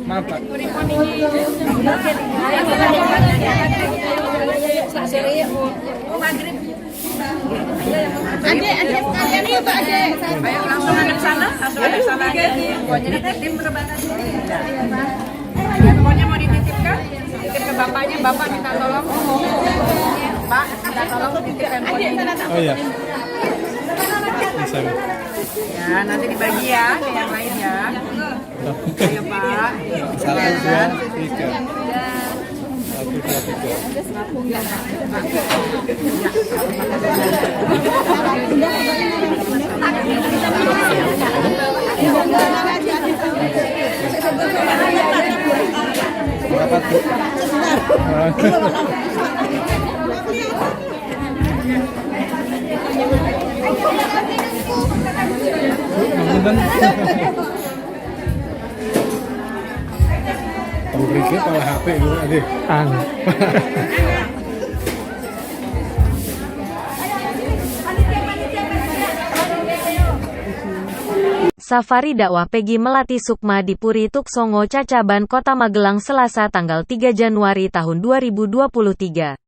Maaf Pak. Ayo langsung ada sana aja. Pokoknya dititip berbatas. Pokoknya mau dititipkan, titip ke bapaknya, bapak minta tolong. Pak, minta tolong titip handphonenya. Oh iya. Bisa. Ya, nanti dibagi ya ke yang lain ya. Ayo Pak. Salah aja. 3. 1, 2, 3. Berapa tuh? Pemberiknya pala HP dulu adik. Safari dakwah Peggy Melati Sukma di Puri Tuksongo Cacaban Kota Magelang Selasa tanggal 3 Januari tahun 2023.